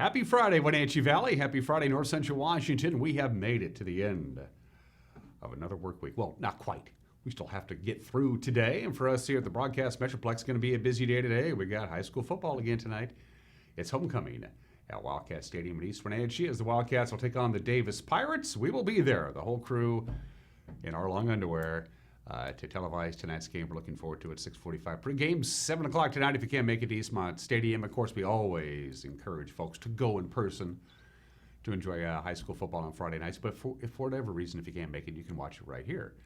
Happy Friday, Wenatchee Valley. Happy Friday, North Central Washington. We have made it to the end of another work week. Well, not quite. We still have to get through today. And for us here at the Broadcast Metroplex, it's going to be a busy day today. We got high school football again tonight. It's homecoming at Wildcat Stadium in East Wenatchee as the Wildcats will take on the Davis Pirates. We will be there, the whole crew in our long underwear, to televise tonight's game. We're looking forward to it. 6:45 pregame, 7 o'clock tonight if you can't make it to Eastmont Stadium. Of course, we always encourage folks to go in person to enjoy high school football on Friday nights. But if for whatever reason, if you can't make it, you can watch it right here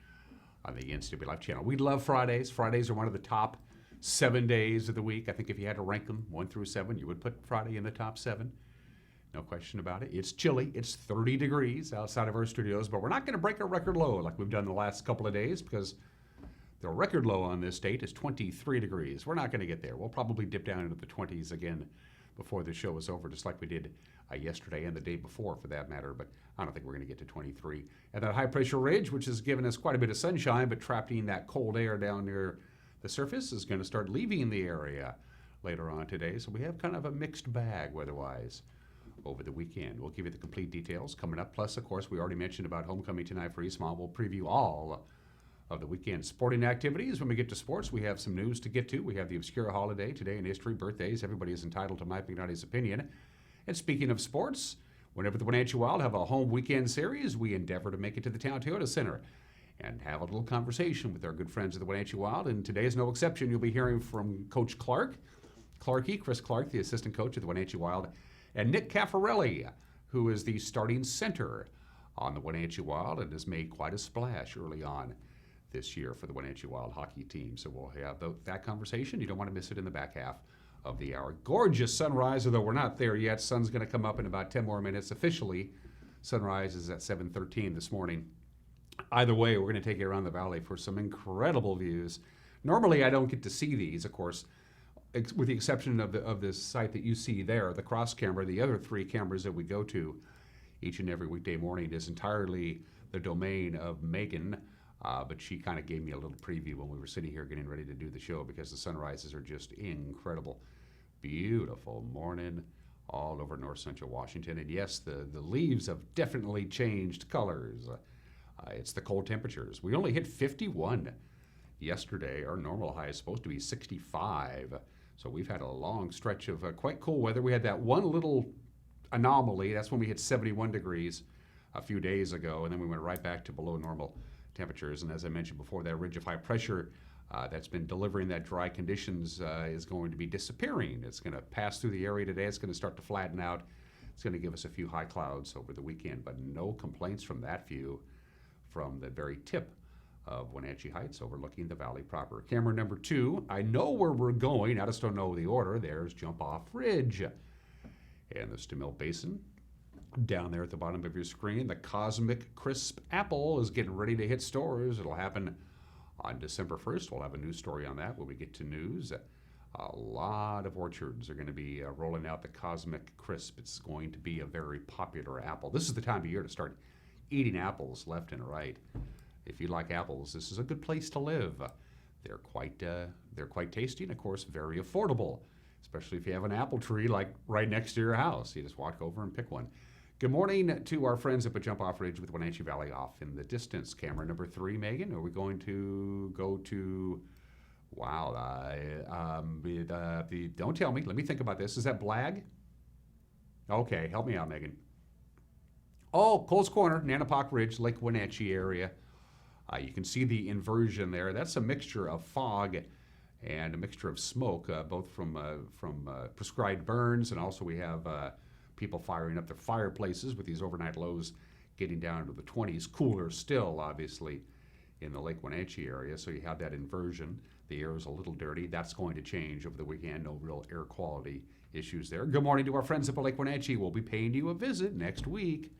on the NCW Live channel. We love Fridays. Fridays are one of the top 7 days of the week. I think if you had to rank them 1 through 7, you would put Friday in the top 7. No question about it. It's chilly. It's 30 degrees outside of our studios, but we're not going to break a record low like we've done the last couple of days because the record low on this date is 23 degrees. We're not going to get there. We'll probably dip down into the 20s again before the show is over, just like we did yesterday and the day before for that matter, but I don't think we're going to get to 23. And that high-pressure ridge, which has given us quite a bit of sunshine, but trapping that cold air down near the surface, is going to start leaving the area later on today. So we have kind of a mixed bag weather-wise over the weekend. We'll give you the complete details coming up. Plus, of course, we already mentioned about homecoming tonight for Eastmont. We'll preview all of the weekend sporting activities. When we get to sports, we have some news to get to. We have the obscure holiday today in history, birthdays. Everybody is entitled to Mike McNally's opinion. And speaking of sports, whenever the Wenatchee Wild have a home weekend series, we endeavor to make it to the Town Toyota Center and have a little conversation with our good friends of the Wenatchee Wild. And today is no exception. You'll be hearing from Coach Chris Clark, the assistant coach of the Wenatchee Wild, and Nick Cafarelli, who is the starting center on the Wenatchee Wild and has made quite a splash early on this year for the Wenatchee Wild hockey team. So we'll have that conversation. You don't want to miss it in the back half of the hour. Gorgeous sunrise, although we're not there yet. Sun's going to come up in about 10 more minutes. Officially, sunrise is at 7:13 this morning. Either way, we're going to take you around the valley for some incredible views. Normally, I don't get to see these, of course, with the exception of this site that you see there, the cross camera. The other 3 cameras that we go to each and every weekday morning is entirely the domain of Megan, but she kind of gave me a little preview when we were sitting here getting ready to do the show because the sunrises are just incredible. Beautiful morning all over North Central Washington. And yes, the leaves have definitely changed colors. It's the cold temperatures. We only hit 51 yesterday. Our normal high is supposed to be 65. So we've had a long stretch of quite cool weather. We had that one little anomaly. That's when we hit 71 degrees a few days ago, and then we went right back to below normal temperatures. And as I mentioned before, that ridge of high pressure that's been delivering that dry conditions is going to be disappearing. It's going to pass through the area today. It's going to start to flatten out. It's going to give us a few high clouds over the weekend, but no complaints from that view from the very tip of Wenatchee Heights overlooking the valley proper. Camera number 2, I know where we're going, I just don't know the order. There's Jump Off Ridge and the Stamil Basin. Down there at the bottom of your screen, the Cosmic Crisp Apple is getting ready to hit stores. It'll happen on December 1st. We'll have a news story on that when we get to news. A lot of orchards are going to be rolling out the Cosmic Crisp. It's going to be a very popular apple. This is the time of year to start eating apples left and right. If you like apples, this is a good place to live. They're quite tasty and, of course, very affordable, especially if you have an apple tree like right next to your house. You just walk over and pick one. Good morning to our friends up at Jump Off Ridge with Wenatchee Valley off in the distance. Camera number 3, Megan. Are we going to go to? Wow. Don't tell me. Let me think about this. Is that Blag? Okay, help me out, Megan. Oh, Coles Corner, Nanapoc Ridge, Lake Wenatchee area. You can see the inversion there. That's a mixture of fog and a mixture of smoke, both from prescribed burns, and also we have people firing up their fireplaces with these overnight lows getting down into the 20s. Cooler still, obviously, in the Lake Wenatchee area, so you have that inversion. The air is a little dirty. That's going to change over the weekend. No real air quality issues there. Good morning to our friends up at Lake Wenatchee. We'll be paying you a visit next week.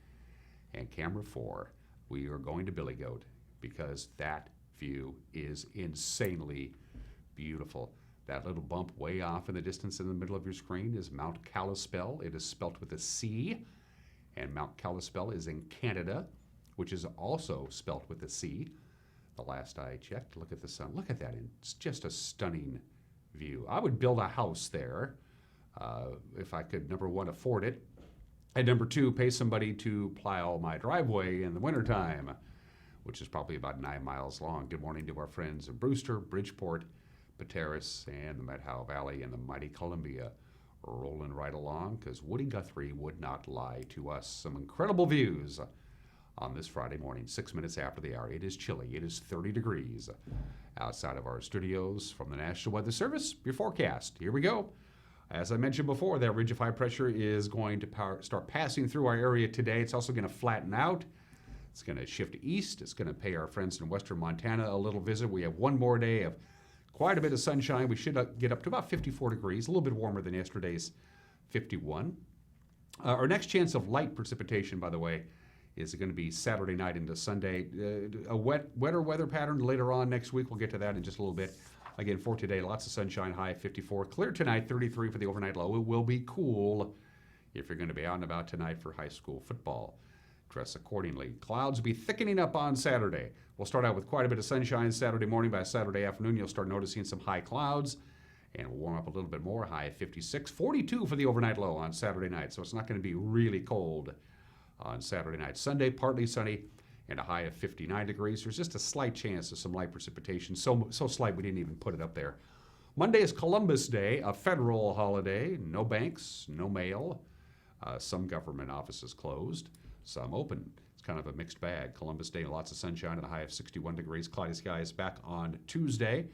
And camera 4, we are going to Billy Goat, because that view is insanely beautiful. That little bump way off in the distance in the middle of your screen is Mount Kalispell. It is spelt with a C, and Mount Kalispell is in Canada, which is also spelt with a C. The last I checked, look at the sun. Look at that. It's just a stunning view. I would build a house there if I could, number one, afford it, And number 2, pay somebody to plow my driveway in the wintertime, which is probably about 9 miles long. Good morning to our friends in Brewster, Bridgeport, Pateros, and the Methow Valley and the mighty Columbia. Rolling right along because Woody Guthrie would not lie to us. Some incredible views on this Friday morning, 6 minutes after the hour. It is chilly. It is 30 degrees outside of our studios. From the National Weather Service, your forecast. Here we go. As I mentioned before, that ridge of high pressure is going to start passing through our area today. It's also going to flatten out. It's going to shift east. It's going to pay our friends in western Montana a little visit. We have one more day of quite a bit of sunshine. We should get up to about 54 degrees, a little bit warmer than yesterday's 51. Our next chance of light precipitation, by the way, is going to be Saturday night into Sunday. A wetter weather pattern later on next week. We'll get to that in just a little bit. Again, for today, lots of sunshine, high 54. Clear tonight, 33 for the overnight low. It will be cool if you're going to be out and about tonight for high school football. Dress accordingly. Clouds will be thickening up on Saturday. We'll start out with quite a bit of sunshine Saturday morning. By Saturday afternoon, you'll start noticing some high clouds, and we'll warm up a little bit more, high of 56. 42 for the overnight low on Saturday night, so it's not going to be really cold on Saturday night. Sunday, partly sunny, and a high of 59 degrees. There's just a slight chance of some light precipitation, so slight we didn't even put it up there. Monday is Columbus Day, a federal holiday. No banks, no mail. Some government offices closed, some open. It's kind of a mixed bag. Columbus Day, lots of sunshine and a high of 61 degrees. Cloudy skies back on Tuesday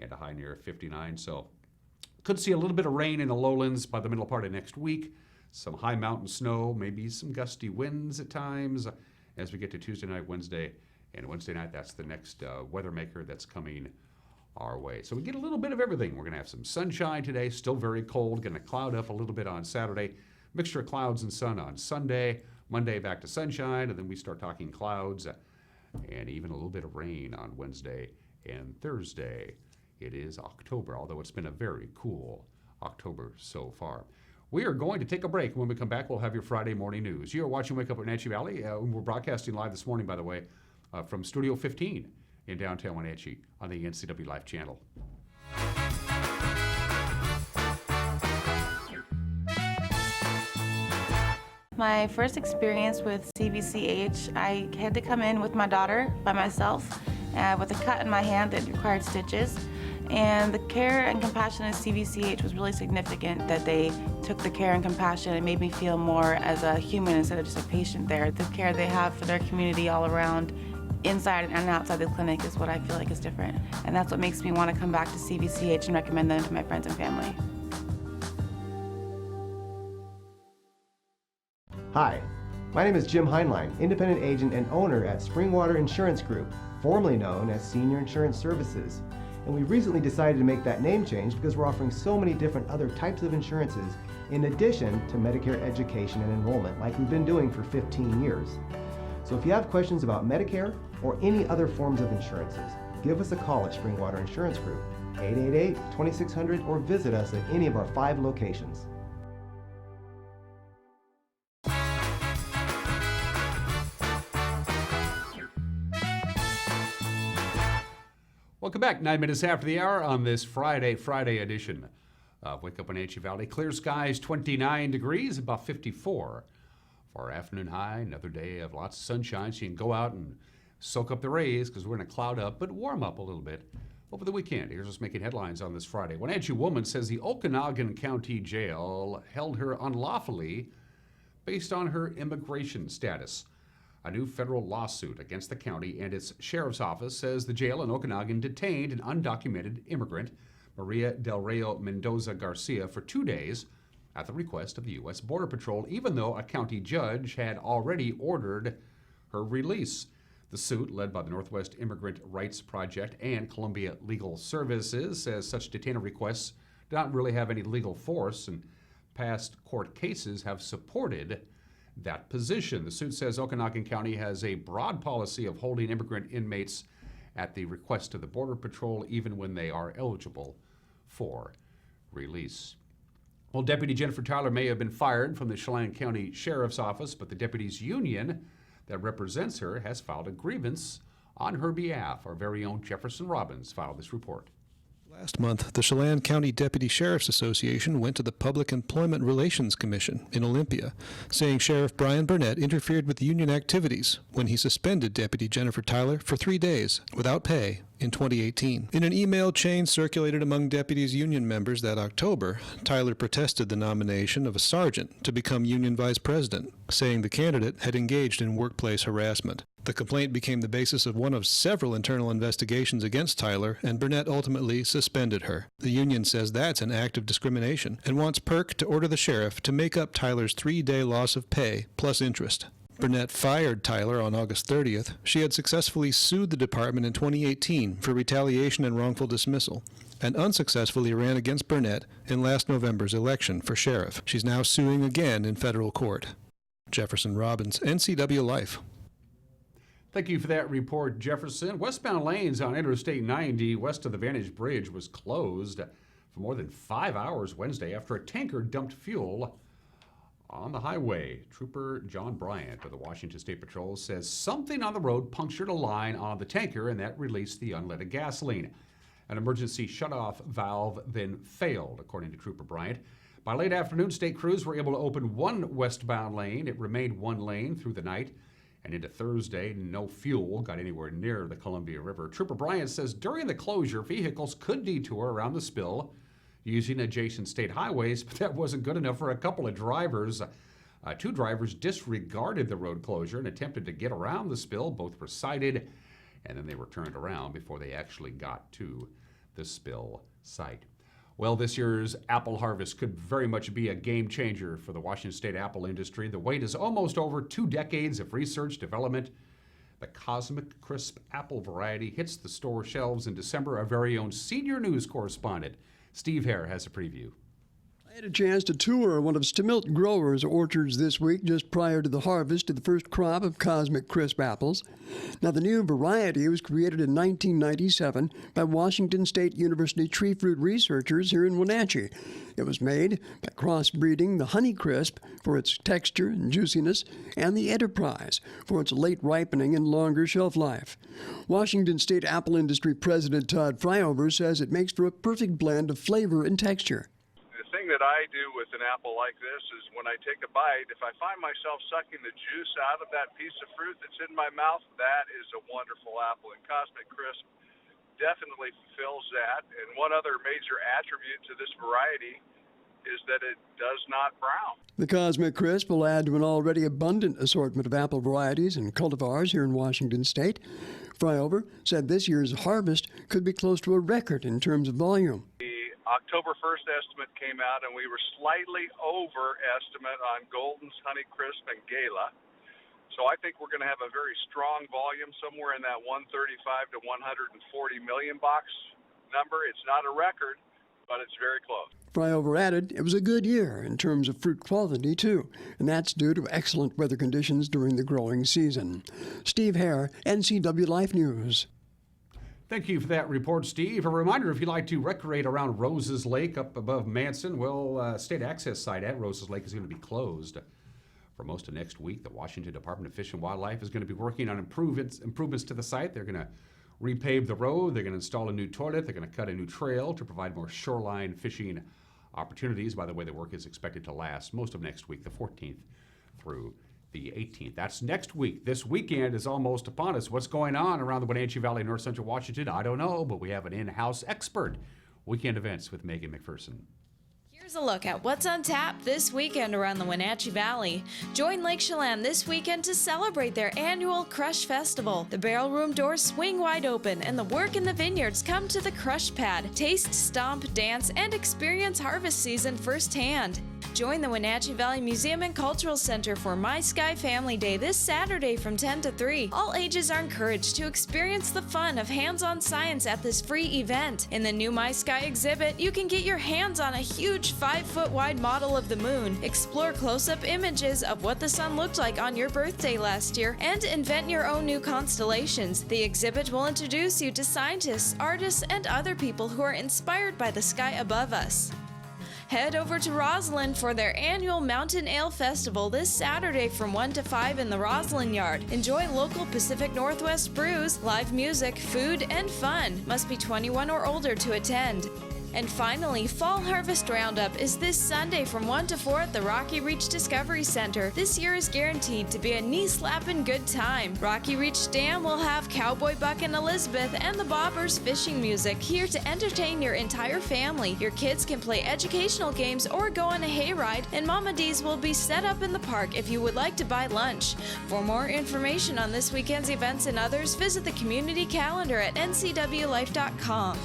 and a high near 59. So could see a little bit of rain in the lowlands by the middle part of next week. Some high mountain snow, maybe some gusty winds at times as we get to Tuesday night, Wednesday. And Wednesday night, that's the next weather maker that's coming our way. So we get a little bit of everything. We're going to have some sunshine today, still very cold. Going to cloud up a little bit on Saturday. Mixture of clouds and sun on Sunday. Monday back to sunshine, and then we start talking clouds and even a little bit of rain on Wednesday and Thursday. It is October, although it's been a very cool October so far. We are going to take a break. When we come back, we'll have your Friday morning news. You are watching Wake Up Wenatchee Valley. We're broadcasting live this morning, by the way, from Studio 15 in downtown Wenatchee on the NCW Life channel. My first experience with CVCH, I had to come in with my daughter by myself with a cut in my hand that required stitches. And the care and compassion at CVCH was really significant, that they took the care and compassion and made me feel more as a human instead of just a patient there. The care they have for their community all around, inside and outside the clinic, is what I feel like is different. And that's what makes me want to come back to CVCH and recommend them to my friends and family. Hi, my name is Jim Heinlein, independent agent and owner at Springwater Insurance Group, formerly known as Senior Insurance Services. And we recently decided to make that name change because we're offering so many different other types of insurances in addition to Medicare education and enrollment, like we've been doing for 15 years. So if you have questions about Medicare or any other forms of insurances, give us a call at Springwater Insurance Group, 888-2600, or visit us at any of our 5 locations. Welcome back. 9 minutes after the hour on this Friday edition of Wake Up Wenatchee Valley. Clear skies, 29 degrees, about 54 for our afternoon high. Another day of lots of sunshine, so you can go out and soak up the rays because we're going to cloud up, but warm up a little bit over the weekend. Here's what's making headlines on this Friday. Wenatchee woman says the Okanagan County Jail held her unlawfully based on her immigration status. A new federal lawsuit against the county and its sheriff's office says the jail in Okanagan detained an undocumented immigrant, Maria Del Rio Mendoza Garcia, for 2 days at the request of the U.S. Border Patrol, even though a county judge had already ordered her release. The suit, led by the Northwest Immigrant Rights Project and Columbia Legal Services, says such detainer requests do not really have any legal force, and past court cases have supported that position. The suit says Okanagan County has a broad policy of holding immigrant inmates at the request of the Border Patrol, even when they are eligible for release. Well, Deputy Jennifer Tyler may have been fired from the Chelan County Sheriff's Office, but the deputies' union that represents her has filed a grievance on her behalf. Our very own Jefferson Robbins filed this report. Last month, the Chelan County Deputy Sheriff's Association went to the Public Employment Relations Commission in Olympia, saying Sheriff Brian Burnett interfered with union activities when he suspended Deputy Jennifer Tyler for 3 days without pay in 2018. In an email chain circulated among deputies' union members that October, Tyler protested the nomination of a sergeant to become union vice president, saying the candidate had engaged in workplace harassment. The complaint became the basis of one of several internal investigations against Tyler, and Burnett ultimately suspended her. The union says that's an act of discrimination and wants PERC to order the sheriff to make up Tyler's 3-day loss of pay plus interest. Burnett fired Tyler on August 30th. She had successfully sued the department in 2018 for retaliation and wrongful dismissal, and unsuccessfully ran against Burnett in last November's election for sheriff. She's now suing again in federal court. Jefferson Robbins, NCW Life. Thank you for that report, Jefferson. Westbound lanes on Interstate 90 west of the Vantage Bridge was closed for more than 5 hours Wednesday after a tanker dumped fuel on the highway. Trooper John Bryant of the Washington State Patrol says something on the road punctured a line on the tanker and that released the unleaded gasoline. An emergency shutoff valve then failed, according to Trooper Bryant. By late afternoon, state crews were able to open one westbound lane. It remained one lane through the night. And into Thursday, no fuel got anywhere near the Columbia River. Trooper Bryant says during the closure, vehicles could detour around the spill using adjacent state highways, but that wasn't good enough for a couple of drivers. 2 drivers disregarded the road closure and attempted to get around the spill. Both were cited, and then they were turned around before they actually got to the spill site. Well, this year's apple harvest could very much be a game changer for the Washington State apple industry. The wait is almost over. 2 decades of research development. The Cosmic Crisp apple variety hits the store shelves in December. Our very own senior news correspondent, Steve Hare, has a preview. I had a chance to tour one of Stemilt Growers' orchards this week just prior to the harvest of the first crop of Cosmic Crisp apples. Now, the new variety was created in 1997 by Washington State University tree fruit researchers here in Wenatchee. It was made by crossbreeding the Honeycrisp for its texture and juiciness and the Enterprise for its late ripening and longer shelf life. Washington State Apple Industry President Todd Fryover says it makes for a perfect blend of flavor and texture. The thing that I do with an apple like this is when I take a bite, if I find myself sucking the juice out of that piece of fruit that's in my mouth, that is a wonderful apple. And Cosmic Crisp definitely fulfills that. And one other major attribute to this variety is that it does not brown. The Cosmic Crisp will add to an already abundant assortment of apple varieties and cultivars here in Washington State. Fryover said this year's harvest could be close to a record in terms of volume. October 1st estimate came out, and we were slightly over estimate on Golden's, Honeycrisp, and Gala. So I think we're going to have a very strong volume, somewhere in that 135 to 140 million box number. It's not a record, but it's very close. Fryover added it was a good year in terms of fruit quality, too, and that's due to excellent weather conditions during the growing season. Steve Hare, NCW Life News. Thank you for that report, Steve. A reminder, if you'd like to recreate around Roses Lake up above Manson, well, state access site at Roses Lake is going to be closed for most of next week. The Washington Department of Fish and Wildlife is going to be working on improvements to the site. They're going to repave the road. They're going to install a new toilet. They're going to cut a new trail to provide more shoreline fishing opportunities. By the way, the work is expected to last most of next week, the 14th through the 18th. That's next week. This weekend is almost upon us. What's going on around the Wenatchee Valley, North Central Washington? I don't know, but we have an in-house expert. Weekend events with Megan McPherson. Here's a look at what's on tap this weekend around the Wenatchee Valley. Join Lake Chelan this weekend to celebrate their annual Crush Festival. The barrel room doors swing wide open and the work in the vineyards come to the crush pad. Taste, stomp, dance, and experience harvest season firsthand. Join the Wenatchee Valley Museum and Cultural Center for My Sky Family Day this Saturday from 10 to 3. All ages are encouraged to experience the fun of hands-on science at this free event. In the new My Sky exhibit, you can get your hands on a huge 5-foot wide model of the moon, explore close-up images of what the sun looked like on your birthday last year, and invent your own new constellations. The exhibit will introduce you to scientists, artists, and other people who are inspired by the sky above us. Head over to Roslyn for their annual Mountain Ale Festival this Saturday from 1 to 5 in the Roslyn Yard. Enjoy local Pacific Northwest brews, live music, food, and fun. Must be 21 or older to attend. And finally, Fall Harvest Roundup is this Sunday from 1 to 4 at the Rocky Reach Discovery Center. This year is guaranteed to be a knee-slapping good time. Rocky Reach Dam will have Cowboy Buck and Elizabeth and the Bobbers fishing music here to entertain your entire family. Your kids can play educational games or go on a hayride, and Mama D's will be set up in the park if you would like to buy lunch. For more information on this weekend's events and others, visit the community calendar at ncwlife.com.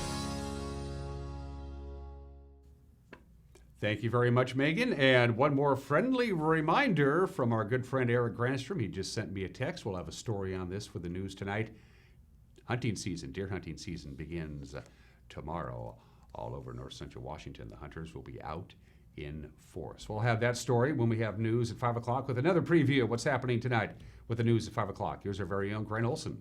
Thank you very much, Megan. And one more friendly reminder from our good friend Eric Granstrom. He just sent me a text. We'll have a story on this for the news tonight. Hunting season, deer hunting season begins tomorrow all over north central Washington. The hunters will be out in force. We'll have that story when we have news at 5 o'clock with another preview of what's happening tonight with the news at 5 o'clock. Here's our very own Grant Olson.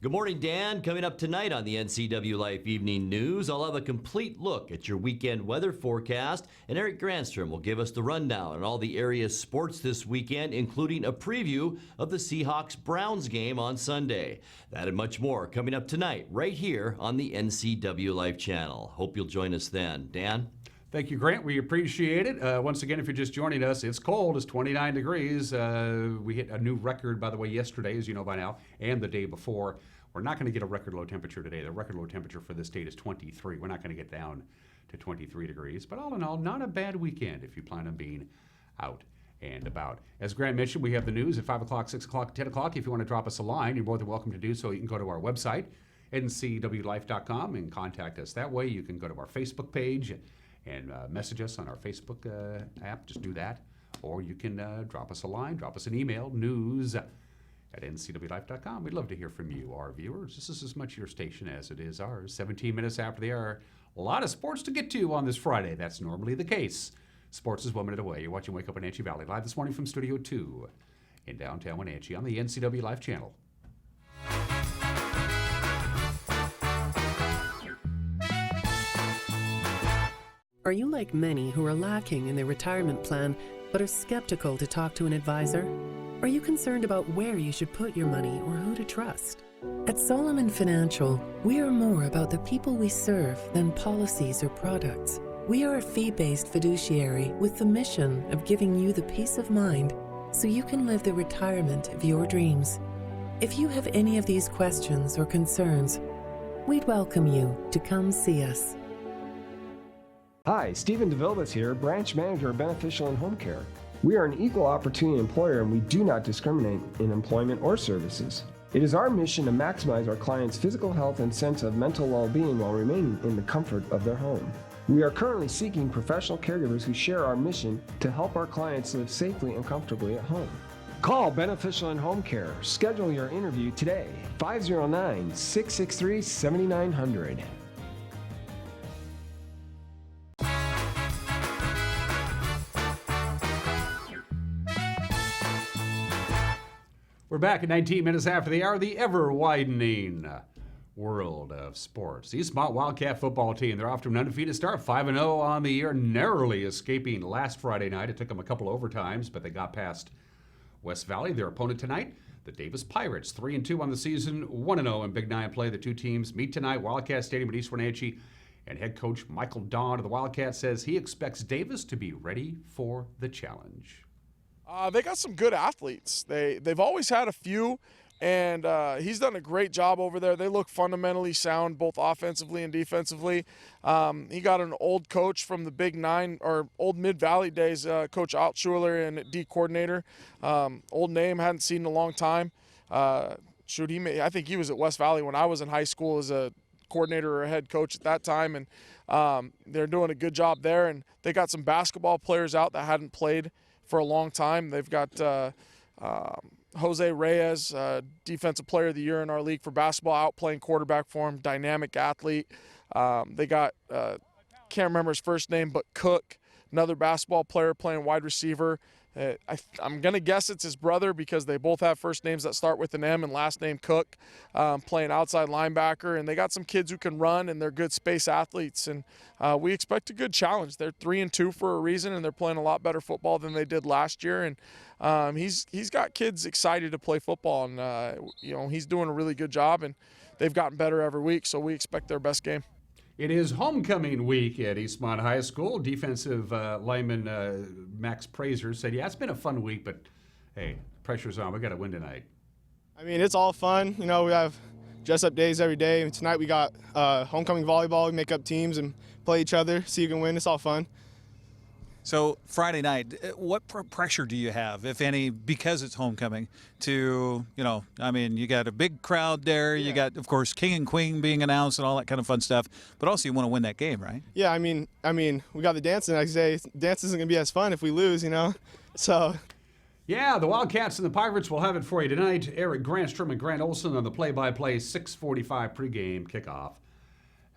Good morning, Dan. Coming up tonight on the NCW Life Evening News, I'll have a complete look at your weekend weather forecast, and Eric Granstrom will give us the rundown on all the area's sports this weekend, including a preview of the Seahawks-Browns game on Sunday. That and much more coming up tonight right here on the NCW Life channel. Hope you'll join us then. Dan? Thank you, Grant. We appreciate it. Once again, if you're just joining us, it's cold. It's 29 degrees. We hit a new record, by the way, yesterday, as you know by now, and the day before. We're not going to get a record low temperature today. The record low temperature for this date is 23. We're not going to get down to 23 degrees. But all in all, not a bad weekend if you plan on being out and about. As Grant mentioned, we have the news at 5 o'clock, 6 o'clock, 10 o'clock. If you want to drop us a line, you're more than welcome to do so. You can go to our website, ncwlife.com, and contact us that way. You can go to our Facebook page and message us on our Facebook app. Just do that. Or you can drop us a line, drop us an email, news at ncwlife.com. We'd love to hear from you, our viewers. This is as much your station as it is ours. 17 minutes after the hour. A lot of sports to get to on this Friday. That's normally the case. Sports is 1 minute away. You're watching Wake Up Wenatchee Valley live this morning from Studio 2 in downtown Wenatchee on the NCW Life channel. Are you like many who are lacking in their retirement plan but are skeptical to talk to an advisor? Are you concerned about where you should put your money or who to trust? At Solomon Financial, we are more about the people we serve than policies or products. We are a fee-based fiduciary with the mission of giving you the peace of mind so you can live the retirement of your dreams. If you have any of these questions or concerns, we'd welcome you to come see us. Hi, Stephen DeVilbiss here, Branch Manager of Beneficial and Home Care. We are an equal opportunity employer and we do not discriminate in employment or services. It is our mission to maximize our clients' physical health and sense of mental well-being while remaining in the comfort of their home. We are currently seeking professional caregivers who share our mission to help our clients live safely and comfortably at home. Call Beneficial and Home Care. Schedule your interview today, 509-663-7900. We're back at 19 minutes after the hour, the ever-widening world of sports. The Eastmont Wildcat football team, they're off to an undefeated start, 5-0 on the year, narrowly escaping last Friday night. It took them a couple overtimes, but they got past West Valley. Their opponent tonight, the Davis Pirates, 3-2 on the season, 1-0 in Big Nine play. The two teams meet tonight, Wildcat Stadium at East Wenatchee, and head coach Michael Dawn of the Wildcats says he expects Davis to be ready for the challenge. They got some good athletes. They've always had a few, and he's done a great job over there. They look fundamentally sound, both offensively and defensively. He got an old coach from the Big Nine, or old Mid-Valley days, Coach Altschuler and D coordinator. Old name, hadn't seen in a long time. I think he was at West Valley when I was in high school as a coordinator or a head coach at that time, and they're doing a good job there. And they got some basketball players out that hadn't played for a long time. They've got Jose Reyes, Defensive Player of the Year in our league for basketball, out playing quarterback for him, dynamic athlete. They got, can't remember his first name, but Cook, another basketball player playing wide receiver. I'm going to guess it's his brother because they both have first names that start with an M and last name Cook, playing outside linebacker. And they got some kids who can run, and they're good space athletes. And we expect a good challenge. They're 3-2 for a reason, and they're playing a lot better football than they did last year. And he's got kids excited to play football, and he's doing a really good job, and they've gotten better every week, so we expect their best game. It is homecoming week at Eastmont High School. Defensive lineman Max Praser said, yeah, it's been a fun week, but hey, pressure's on. We got to win tonight. I mean, it's all fun. We have dress-up days every day. Tonight we got homecoming volleyball. We make up teams and play each other, see who can win. It's all fun. So Friday night, what pressure do you have, if any, because it's homecoming to, you got a big crowd there. Yeah. You got, of course, King and Queen being announced and all that kind of fun stuff. But also you want to win that game, right? Yeah, I mean, we got the dance the next day. Dance isn't going to be as fun if we lose, So. Yeah, the Wildcats and the Pirates will have it for you tonight. Eric Grandstrom and Grant Olson on the play-by-play 6:45 pregame kickoff.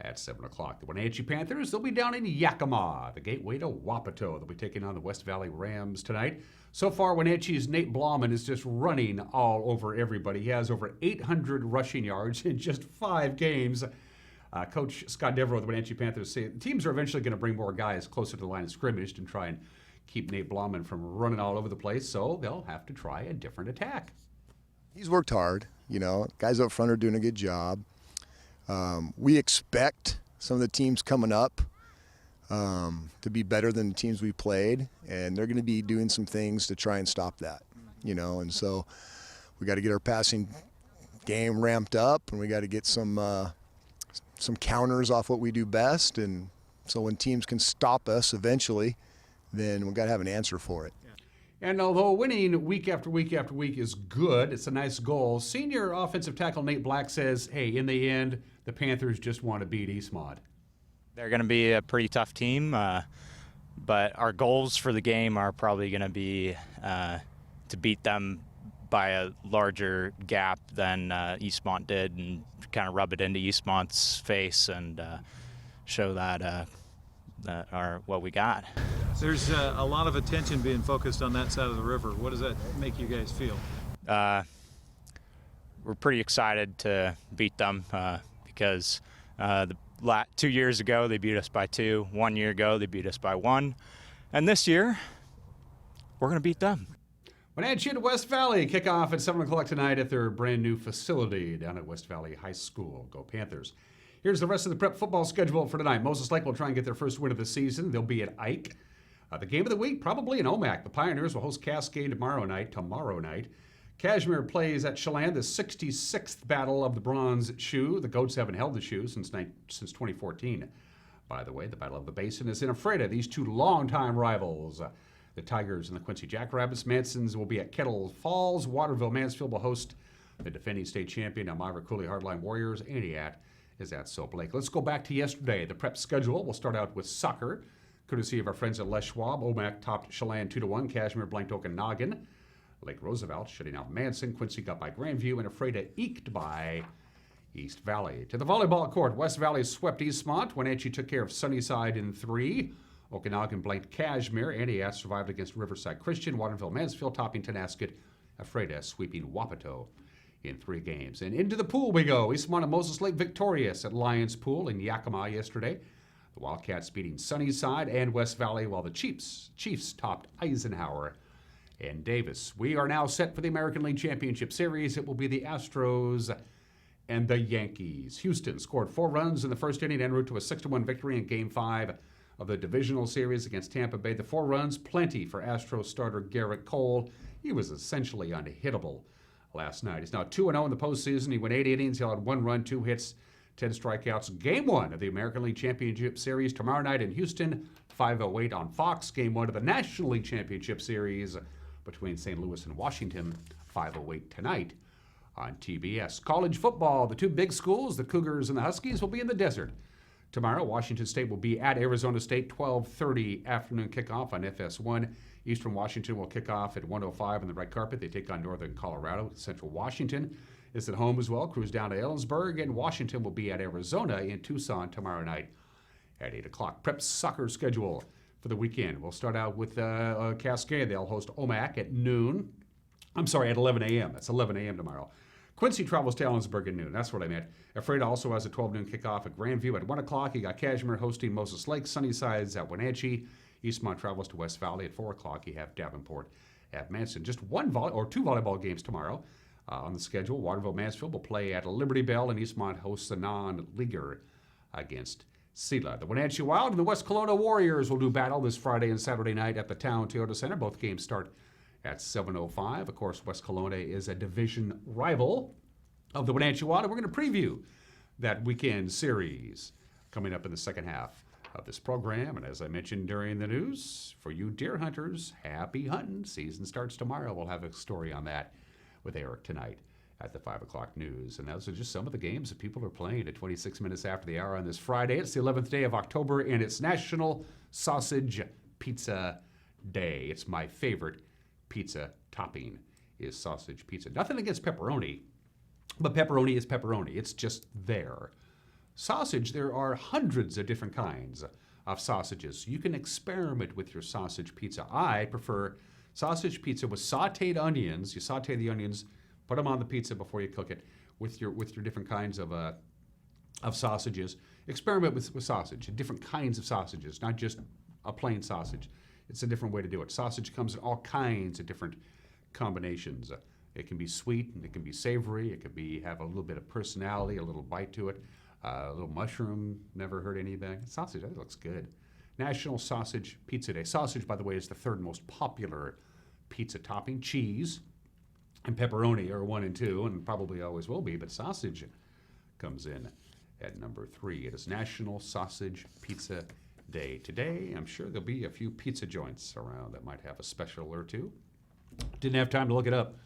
At 7 o'clock, the Wenatchee Panthers, they'll be down in Yakima, the gateway to Wapato. They'll be taking on the West Valley Rams tonight. So far, Wenatchee's Nate Blauman is just running all over everybody. He has over 800 rushing yards in just 5 games. Coach Scott Devereaux of the Wenatchee Panthers say the teams are eventually going to bring more guys closer to the line of scrimmage and try and keep Nate Blauman from running all over the place, so they'll have to try a different attack. He's worked hard, Guys up front are doing a good job. We expect some of the teams coming up to be better than the teams we played, and they're going to be doing some things to try and stop that, and so we got to get our passing game ramped up, and we got to get some counters off what we do best, and so when teams can stop us eventually, then we've got to have an answer for it. And although winning week after week after week is good, it's a nice goal, senior offensive tackle Nate Black says, hey, in the end, the Panthers just want to beat Eastmont. They're going to be a pretty tough team, but our goals for the game are probably going to be to beat them by a larger gap than Eastmont did and kind of rub it into Eastmont's face and show that what we got. There's a lot of attention being focused on that side of the river. What does that make you guys feel? We're pretty excited to beat them because 2 years ago they beat us by 2. 1 year ago they beat us by 1. And this year, we're going to beat them. Wenatchee to West Valley kickoff at 7 o'clock tonight at their brand new facility down at West Valley High School. Go Panthers. Here's the rest of the prep football schedule for tonight. Moses Lake will try and get their first win of the season. They'll be at Ike. The game of the week, probably in Omak. The Pioneers will host Cascade tomorrow night. Cashmere plays at Chelan, the 66th Battle of the Bronze Shoe. The Goats haven't held the shoe since 2014. By the way, the Battle of the Basin is in Ephrata. These two longtime rivals, the Tigers and the Quincy Jackrabbits. Manson's will be at Kettle Falls. Waterville Mansfield will host the defending state champion Elmira Cooley Hardline Warriors. Aniat is at Soap Lake. Let's go back to yesterday. The prep schedule. We'll start out with soccer, courtesy of our friends at Les Schwab. Omak topped Chelan 2-1. Cashmere blanked Okanagan. Lake Roosevelt shutting out Manson. Quincy got by Grandview, and Ephrata eked by East Valley. To the volleyball court, West Valley swept Eastmont. Wenatchee took care of Sunnyside in 3. Okanagan blanked Cashmere. Aniat survived against Riverside Christian. Waterville Mansfield topping Tenasket. Ephrata sweeping Wapato in 3 games. And into the pool we go. Eastmont and Moses Lake victorious at Lions Pool in Yakima yesterday. The Wildcats beating Sunnyside and West Valley, while the Chiefs topped Eisenhower and Davis. We are now set for the American League Championship Series. It will be the Astros and the Yankees. Houston scored 4 runs in the first inning en route to a 6-1 victory in Game 5 of the divisional series against Tampa Bay. The 4 runs, plenty for Astros starter Garrett Cole. He was essentially unhittable last night. He's now 2-0 in the postseason. He went 8 innings. He had 1 run, 2 hits, 10 strikeouts. Game 1 of the American League Championship Series tomorrow night in Houston, 5:08 on Fox. Game 1 of the National League Championship Series between St. Louis and Washington, 5:08 tonight on TBS. College football, the 2 big schools, the Cougars and the Huskies, will be in the desert. Tomorrow, Washington State will be at Arizona State, 12:30 afternoon kickoff on FS1. Eastern Washington will kick off at 1:05 on the red carpet. They take on Northern Colorado. Central Washington is at home as well. Cruise down to Ellensburg, and Washington will be at Arizona in Tucson tomorrow night at 8 o'clock. Prep soccer schedule. for the weekend. We'll start out with Cascade. They'll host OMAC at noon. I'm sorry, at 11 a.m. That's 11 a.m. tomorrow. Quincy travels to Ellensburg at noon. That's what I meant. Ephrata also has a 12 noon kickoff at Grandview at 1 o'clock. You got Cashmere hosting Moses Lake. Sunnyside's at Wenatchee. Eastmont travels to West Valley at 4 o'clock. You have Davenport at Manson. Just two volleyball games tomorrow on the schedule. Waterville-Mansfield will play at Liberty Bell, and Eastmont hosts a non-leaguer against Sela. The Wenatchee Wild and the West Kelowna Warriors will do battle this Friday and Saturday night at the Town Toyota Center. Both games start at 7:05. Of course, West Kelowna is a division rival of the Wenatchee Wild, and we're going to preview that weekend series coming up in the second half of this program. And as I mentioned during the news, for you deer hunters, happy hunting. Season starts tomorrow. We'll have a story on that with Eric tonight at the 5 o'clock news. And those are just some of the games that people are playing at 26 minutes after the hour on this Friday. It's the 11th day of October, and it's National Sausage Pizza Day. It's my favorite pizza topping is sausage pizza. Nothing against pepperoni, but pepperoni is pepperoni. It's just there. Sausage, there are hundreds of different kinds of sausages. You can experiment with your sausage pizza. I prefer sausage pizza with sauteed onions. You saute the onions, put them on the pizza before you cook it with your different kinds of sausages. Experiment with sausage, different kinds of sausages, not just a plain sausage. It's a different way to do it. Sausage comes in all kinds of different combinations. It can be sweet, and it can be savory. It can have a little bit of personality, a little bite to it. A little mushroom, never hurt anything. Sausage, that looks good. National Sausage Pizza Day. Sausage, by the way, is the third most popular pizza topping. Cheese and pepperoni are 1 and 2, and probably always will be, but sausage comes in at number 3. It is National Sausage Pizza Day. Today, I'm sure there'll be a few pizza joints around that might have a special or two. Didn't have time to look it up.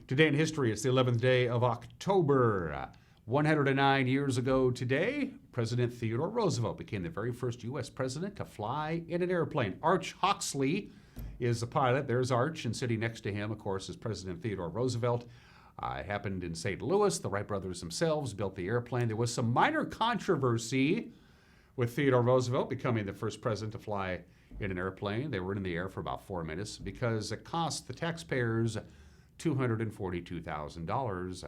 Today in history, it's the 11th day of October. 109 years ago today, President Theodore Roosevelt became the very first U.S. president to fly in an airplane. Arch Hoxley is the pilot. There's Arch, and sitting next to him, of course, is President Theodore Roosevelt. It happened in St. Louis. The Wright brothers themselves built the airplane. There was some minor controversy with Theodore Roosevelt becoming the first president to fly in an airplane. They were in the air for about 4 minutes because it cost the taxpayers $242,000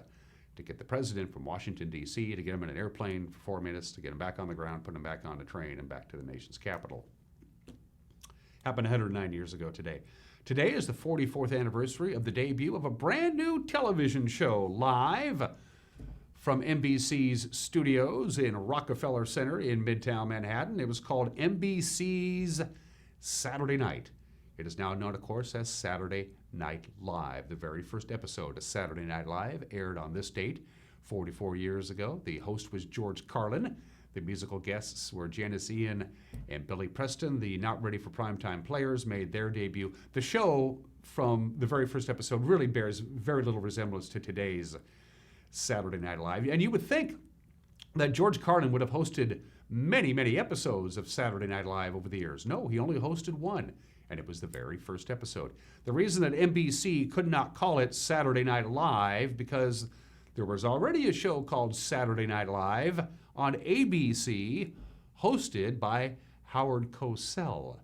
to get the president from Washington, D.C., to get him in an airplane for 4 minutes, to get him back on the ground, put him back on the train, and back to the nation's capital. Happened 109 years ago today. Today is the 44th anniversary of the debut of a brand new television show live from NBC's studios in Rockefeller Center in Midtown Manhattan. It was called NBC's Saturday Night. It is now known, of course, as Saturday Night Live. The very first episode of Saturday Night Live aired on this date 44 years ago. The host was George Carlin. The musical guests were Janice Ian and Billy Preston. The not ready for primetime players made their debut. The show from the very first episode really bears very little resemblance to today's Saturday Night Live. And you would think that George Carlin would have hosted many, many episodes of Saturday Night Live over the years. No, he only hosted one, and it was the very first episode. The reason that NBC could not call it Saturday Night Live because there was already a show called Saturday Night Live on ABC, hosted by Howard Cosell.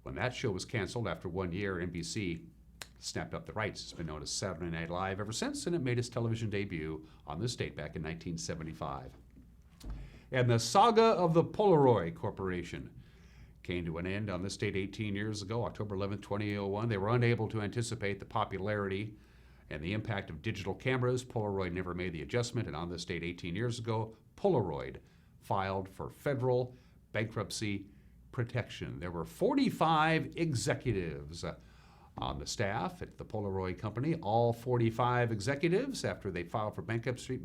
When that show was canceled after 1 year, NBC snapped up the rights. It's been known as Saturday Night Live ever since, and it made its television debut on this date back in 1975. And the saga of the Polaroid Corporation came to an end on this date 18 years ago, October 11, 2001. They were unable to anticipate the popularity and the impact of digital cameras. Polaroid never made the adjustment, and on this date 18 years ago, Polaroid filed for federal bankruptcy protection. There were 45 executives on the staff at the Polaroid company. All 45 executives, after they filed for bankruptcy,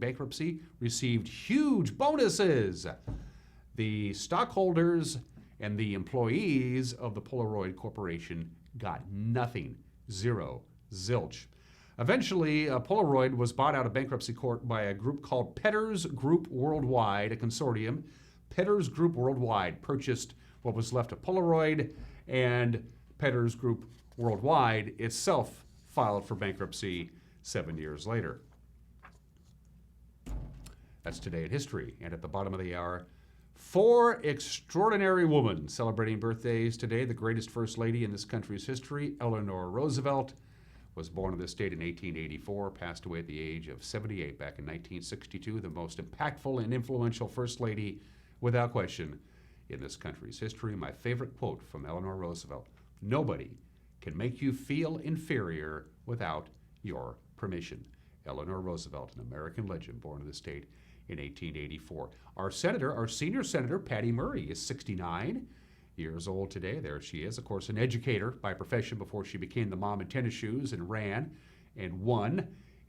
received huge bonuses. The stockholders and the employees of the Polaroid Corporation got nothing. Zero. Zilch. Eventually, Polaroid was bought out of bankruptcy court by a group called Petters Group Worldwide, a consortium. Petters Group Worldwide purchased what was left of Polaroid, and Petters Group Worldwide itself filed for bankruptcy 7 years later. That's Today in History. And at the bottom of the hour, 4 extraordinary women celebrating birthdays today. The greatest first lady in this country's history, Eleanor Roosevelt, was born in this state in 1884, passed away at the age of 78 back in 1962. The most impactful and influential first lady, without question, in this country's history. My favorite quote from Eleanor Roosevelt: "Nobody can make you feel inferior without your permission." Eleanor Roosevelt, an American legend, born in the state in 1884. Our senior senator, Patty Murray, is 69 years old today. There she is, of course, an educator by profession before she became the mom in tennis shoes and ran and won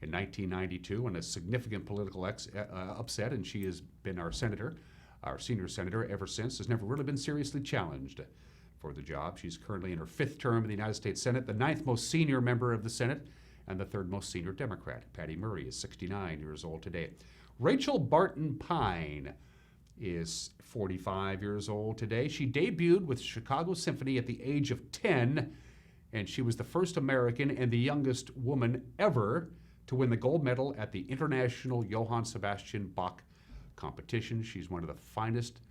in 1992 in a significant political upset, and she has been our senior senator ever since. Has never really been seriously challenged for the job. She's currently in her 5th term in the United States Senate, the 9th most senior member of the Senate, and the 3rd most senior Democrat. Patty Murray is 69 years old today. Rachel Barton Pine is 45 years old today. She debuted with Chicago Symphony at the age of 10, and she was the first American and the youngest woman ever to win the gold medal at the International Johann Sebastian Bach competition. She's one of the finest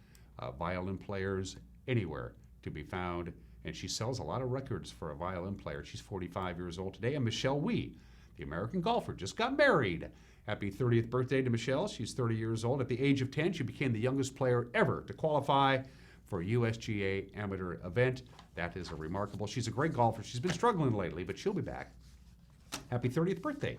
violin players anywhere to be found, and she sells a lot of records for a violin player. She's 45 years old today. And Michelle Wie, the American golfer, just got married. Happy 30th birthday to Michelle. She's 30 years old. At the age of 10, she became the youngest player ever to qualify for a USGA amateur event. That is remarkable. She's a great golfer. She's been struggling lately, but she'll be back. Happy 30th birthday,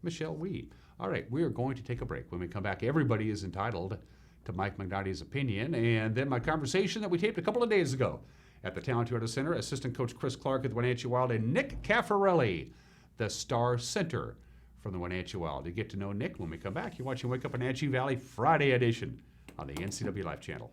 Michelle Wie. All right, we are going to take a break. When we come back, everybody is entitled to Mike McNighty's opinion, and then my conversation that we taped a couple of days ago at the Town Toyota Center. Assistant Coach Chris Clark at the Wenatchee Wild, and Nick Cafarelli, the star center from the Wenatchee Wild. You get to know Nick when we come back. You're watching Wake Up Wenatchee Valley Friday edition on the NCW Life channel.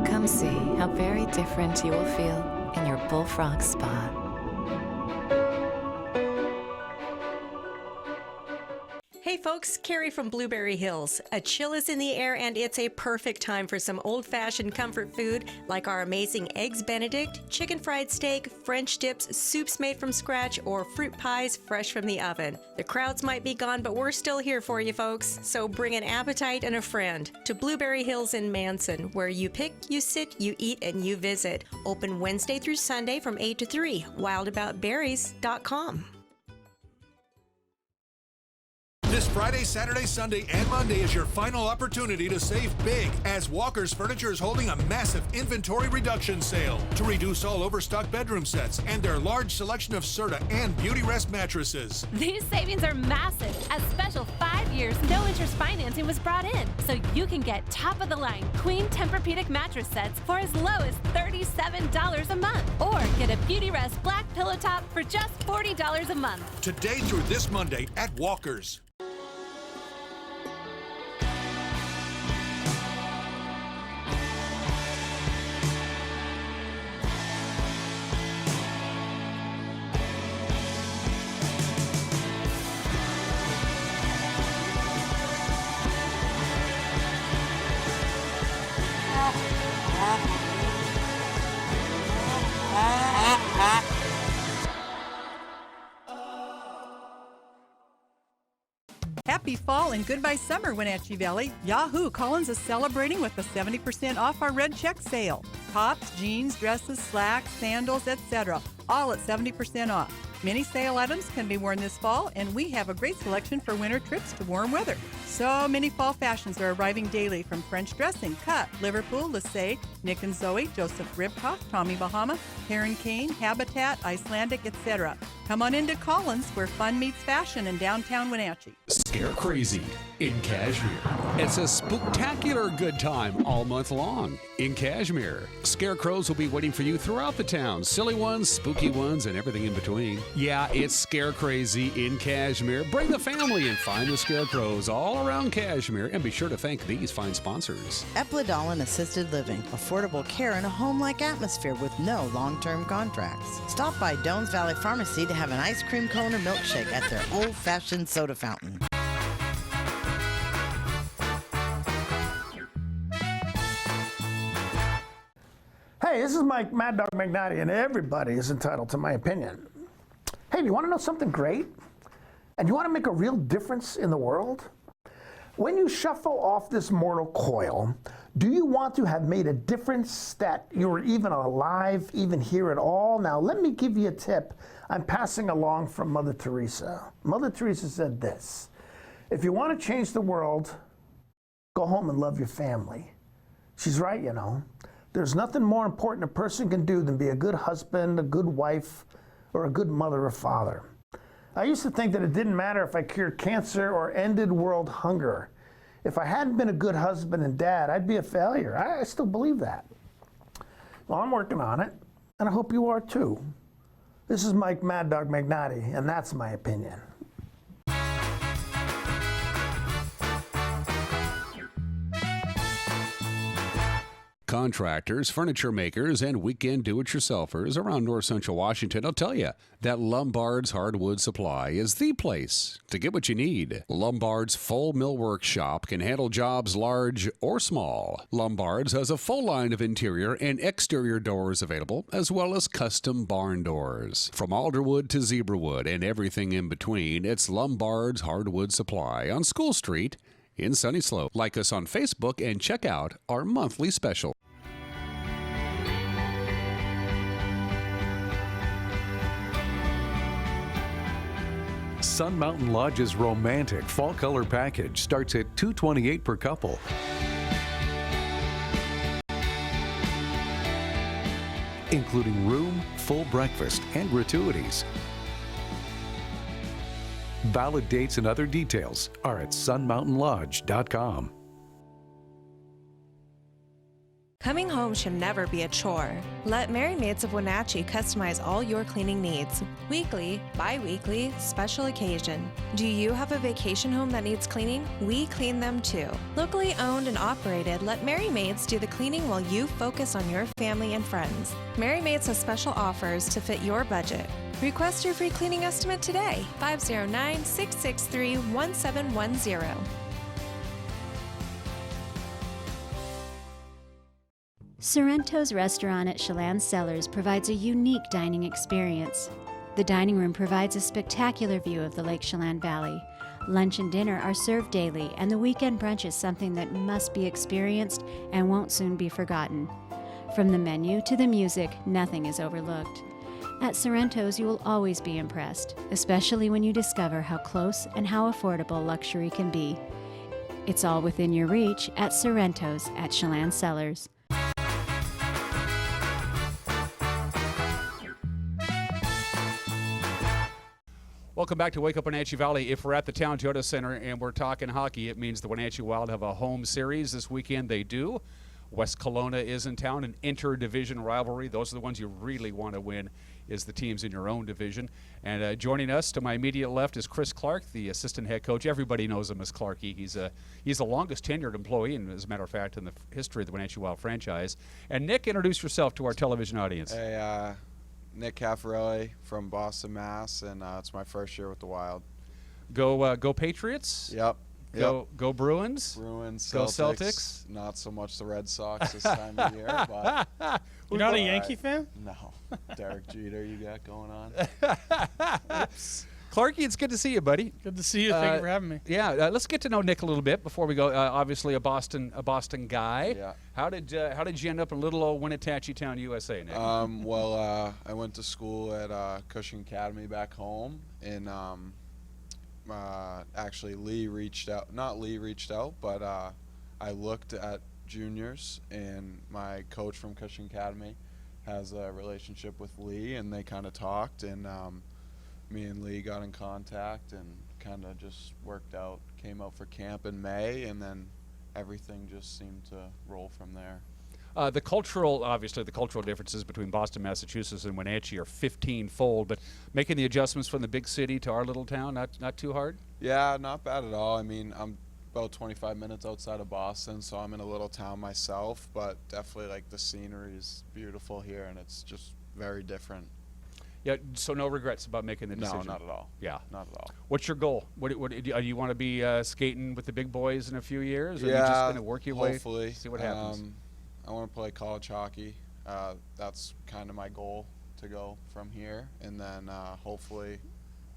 Come see how very different you will feel in your Bullfrog Spa. Hey folks, Carrie from Blueberry Hills. A chill is in the air and it's a perfect time for some old-fashioned comfort food like our amazing Eggs Benedict, chicken fried steak, French dips, soups made from scratch, or fruit pies fresh from the oven. The crowds might be gone, but we're still here for you folks, so bring an appetite and a friend to Blueberry Hills in Manson, where you pick, you sit, you eat, and you visit. Open Wednesday through Sunday from 8 to 3. wildaboutberries.com. This Friday, Saturday, Sunday, and Monday is your final opportunity to save big, as Walker's Furniture is holding a massive inventory reduction sale to reduce all overstock bedroom sets and their large selection of Serta and Beauty Rest mattresses. These savings are massive, as special 5 years no-interest financing was brought in, so you can get top-of-the-line Queen Tempur-Pedic mattress sets for as low as $37 a month, or get a Beauty Rest black pillow top for just $40 a month. Today through this Monday at Walker's. Happy fall and goodbye summer, Wenatchee Valley. Yahoo! Collins is celebrating with a 70% off our red check sale. Tops, jeans, dresses, slacks, sandals, etc. All at 70% off. Many sale items can be worn this fall, and we have a great selection for winter trips to warm weather. So many fall fashions are arriving daily, from French dressing, cut, Liverpool, Lissay, Nick and Zoe, Joseph Ribkoff, Tommy Bahama, Heron Kane, Habitat, Icelandic, etc. Come on into Collins, where fun meets fashion in downtown Wenatchee. Scare Crazy in Cashmere. It's a spooktacular good time all month long in Cashmere. Scarecrows will be waiting for you throughout the town. Silly ones, spooky ones, and everything in between. Yeah, it's Scare Crazy in Cashmere. Bring the family and find the scarecrows all around Cashmere. And be sure to thank these fine sponsors. Epladolin Assisted Living, affordable care in a home-like atmosphere with no long-term contracts. Stop by Dones Valley Pharmacy to have an ice cream cone or milkshake at their old-fashioned soda fountain. Hey, this is Mike Mad Dog Magnati, and everybody is entitled to my opinion. Hey, do you want to know something great? And you want to make a real difference in the world? When you shuffle off this mortal coil, do you want to have made a difference that you were even alive, even here at all? Now, let me give you a tip I'm passing along from Mother Teresa. Mother Teresa said this: if you want to change the world, go home and love your family. She's right, you know. There's nothing more important a person can do than be a good husband, a good wife, or a good mother or father. I used to think that it didn't matter if I cured cancer or ended world hunger. If I hadn't been a good husband and dad, I'd be a failure. I still believe that. Well, I'm working on it, and I hope you are too. This is Mike Mad Dog Magnati, and that's my opinion. Contractors, furniture makers, and weekend do-it-yourselfers around north central Washington will tell you that Lombard's Hardwood Supply is the place to get what you need. Lombard's full millwork shop can handle jobs large or small. Lombard's has a full line of interior and exterior doors available, as well as custom barn doors. From alderwood to zebrawood and everything in between, it's Lombard's Hardwood Supply on School Street in Sunny Slope. Like us on Facebook and check out our monthly special. Sun Mountain Lodge's romantic fall color package starts at $228 per couple. Including room, full breakfast, and gratuities. Valid dates and other details are at sunmountainlodge.com. Coming home should never be a chore. Let Merry Maids of Wenatchee customize all your cleaning needs. Weekly, bi-weekly, special occasion. Do you have a vacation home that needs cleaning? We clean them too. Locally owned and operated, let Merry Maids do the cleaning while you focus on your family and friends. Merry Maids has special offers to fit your budget. Request your free cleaning estimate today, 509-663-1710. Sorrento's restaurant at Chelan Cellars provides a unique dining experience. The dining room provides a spectacular view of the Lake Chelan Valley. Lunch and dinner are served daily, and the weekend brunch is something that must be experienced and won't soon be forgotten. From the menu to the music, nothing is overlooked. At Sorrento's, you will always be impressed, especially when you discover how close and how affordable luxury can be. It's all within your reach at Sorrento's at Chelan Cellars. Welcome back to Wake Up Wenatchee Valley. If we're at the Town Toyota Center and we're talking hockey, it means the Wenatchee Wild have a home series this weekend. They do. West Kelowna is in town, an inter-division rivalry. Those are the ones you really want to win, is the teams in your own division. And joining us to my immediate left is Chris Clark, the assistant head coach. Everybody knows him as Clarky. He's the longest tenured employee, and as a matter of fact, in the history of the Wenatchee Wild franchise. And Nick, introduce yourself to our television audience. Hey, Nick Cafarelli from Boston, Mass, and it's my first year with the Wild. Go Patriots. Yep. Go Bruins. Celtics. Go Celtics. Not so much the Red Sox this time of year, but you're not a Yankee fan? No. Derek Jeter, you got going on. Clarky, it's good to see you, buddy. Good to see you. Thank you for having me. Yeah, let's get to know Nick a little bit before we go. Obviously, a Boston guy. Yeah. How did you end up in little old Wenatchee Town, USA, Nick? Well, I went to school at Cushing Academy back home, and actually Lee reached out. Not Lee reached out, but I looked at juniors, and my coach from Cushing Academy has a relationship with Lee, and they kind of talked, and me and Lee got in contact and kind of just worked out. Came out for camp in May, and then everything just seemed to roll from there. The cultural differences between Boston, Massachusetts, and Wenatchee are 15-fold. But making the adjustments from the big city to our little town, not too hard. Yeah, not bad at all. I mean, I'm about 25 minutes outside of Boston, so I'm in a little town myself. But definitely, like, the scenery is beautiful here, and it's just very different. Yeah, so no regrets about making the decision? No, not at all. Yeah. Not at all. What's your goal? What do you want to be skating with the big boys in a few years? Or Yeah, are you just going to work your hopefully. way, see what happens? I want to play college hockey. That's kind of my goal, to go from here. And then hopefully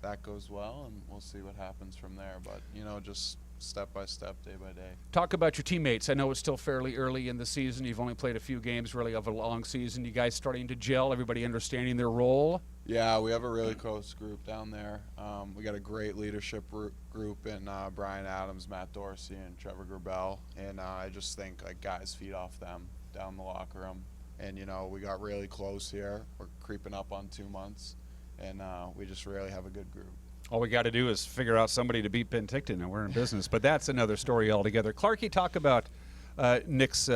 that goes well, and we'll see what happens from there. But, you know, just step by step, day by day. Talk about your teammates. I know it's still fairly early in the season. You've only played a few games really of a long season. You guys starting to gel, everybody understanding their role? Yeah, we have a really close group down there. We got a great leadership group in Brian Adams, Matt Dorsey, and Trevor Grabel. And I just think, like, guys feed off them down the locker room. And, you know, we got really close here. We're creeping up on 2 months. And we just really have a good group. All we got to do is figure out somebody to beat Penticton, and we're in business. But that's another story altogether. Clarkie, talk about Nick's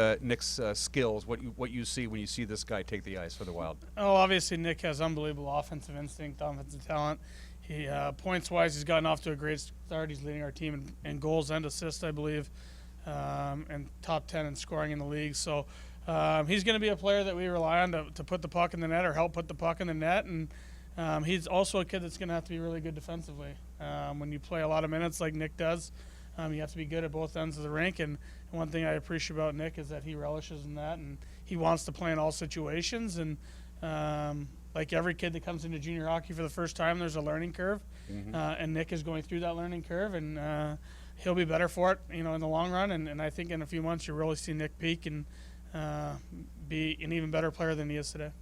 skills, what you see when you see this guy take the ice for the Wild. Oh, obviously Nick has unbelievable offensive instinct, offensive talent. He points-wise, he's gotten off to a great start. He's leading our team in goals and assists, I believe, and top 10 in scoring in the league. So he's going to be a player that we rely on to put the puck in the net or help put the puck in the net. And he's also a kid that's going to have to be really good defensively. When you play a lot of minutes like Nick does, you have to be good at both ends of the rink. And one thing I appreciate about Nick is that he relishes in that, and he wants to play in all situations. And like every kid that comes into junior hockey for the first time, there's a learning curve, and Nick is going through that learning curve, and he'll be better for it, you know, in the long run. And I think in a few months you'll really see Nick peak and be an even better player than he is today.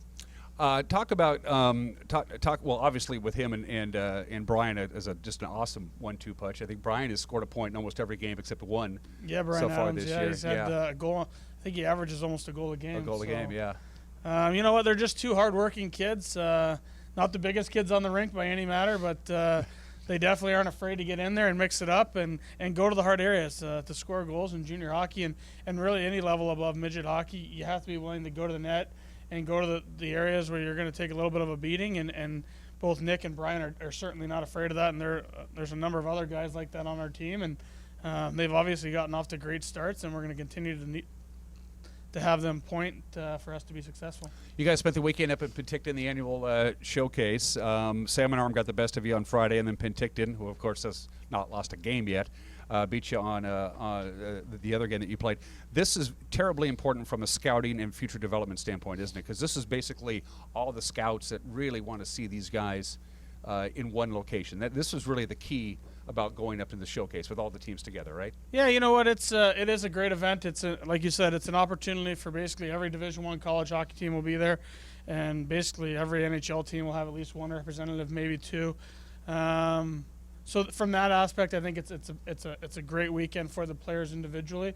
Talk about well, obviously with him and Brian as just an awesome 1-2 punch. I think Brian has scored a point in almost every game except one. Yeah, Brian so far Adams, this year. He's had a goal. I think he averages almost a goal a game. A goal a game, yeah. You know what? They're just two hardworking kids. Not the biggest kids on the rink by any matter, but they definitely aren't afraid to get in there and mix it up and go to the hard areas to score goals in junior hockey and really any level above midget hockey. You have to be willing to go to the net and go to the areas where you're going to take a little bit of a beating, and both Nick and Brian are certainly not afraid of that, and there's a number of other guys like that on our team, and they've obviously gotten off to great starts, and we're going to continue to have them point for us to be successful. You guys spent the weekend up at Penticton, the annual showcase. Salmon Arm got the best of you on Friday, and then Penticton, who of course has not lost a game yet, beat you on the other game that you played. This is terribly important from a scouting and future development standpoint, isn't it? Because this is basically all the scouts that really want to see these guys in one location. This is really the key about going up in the showcase with all the teams together, right? Yeah, you know what? It is a great event. It's like you said, it's an opportunity for basically every Division I college hockey team will be there, and basically every NHL team will have at least one representative, maybe two. So from that aspect, I think it's a great weekend for the players individually.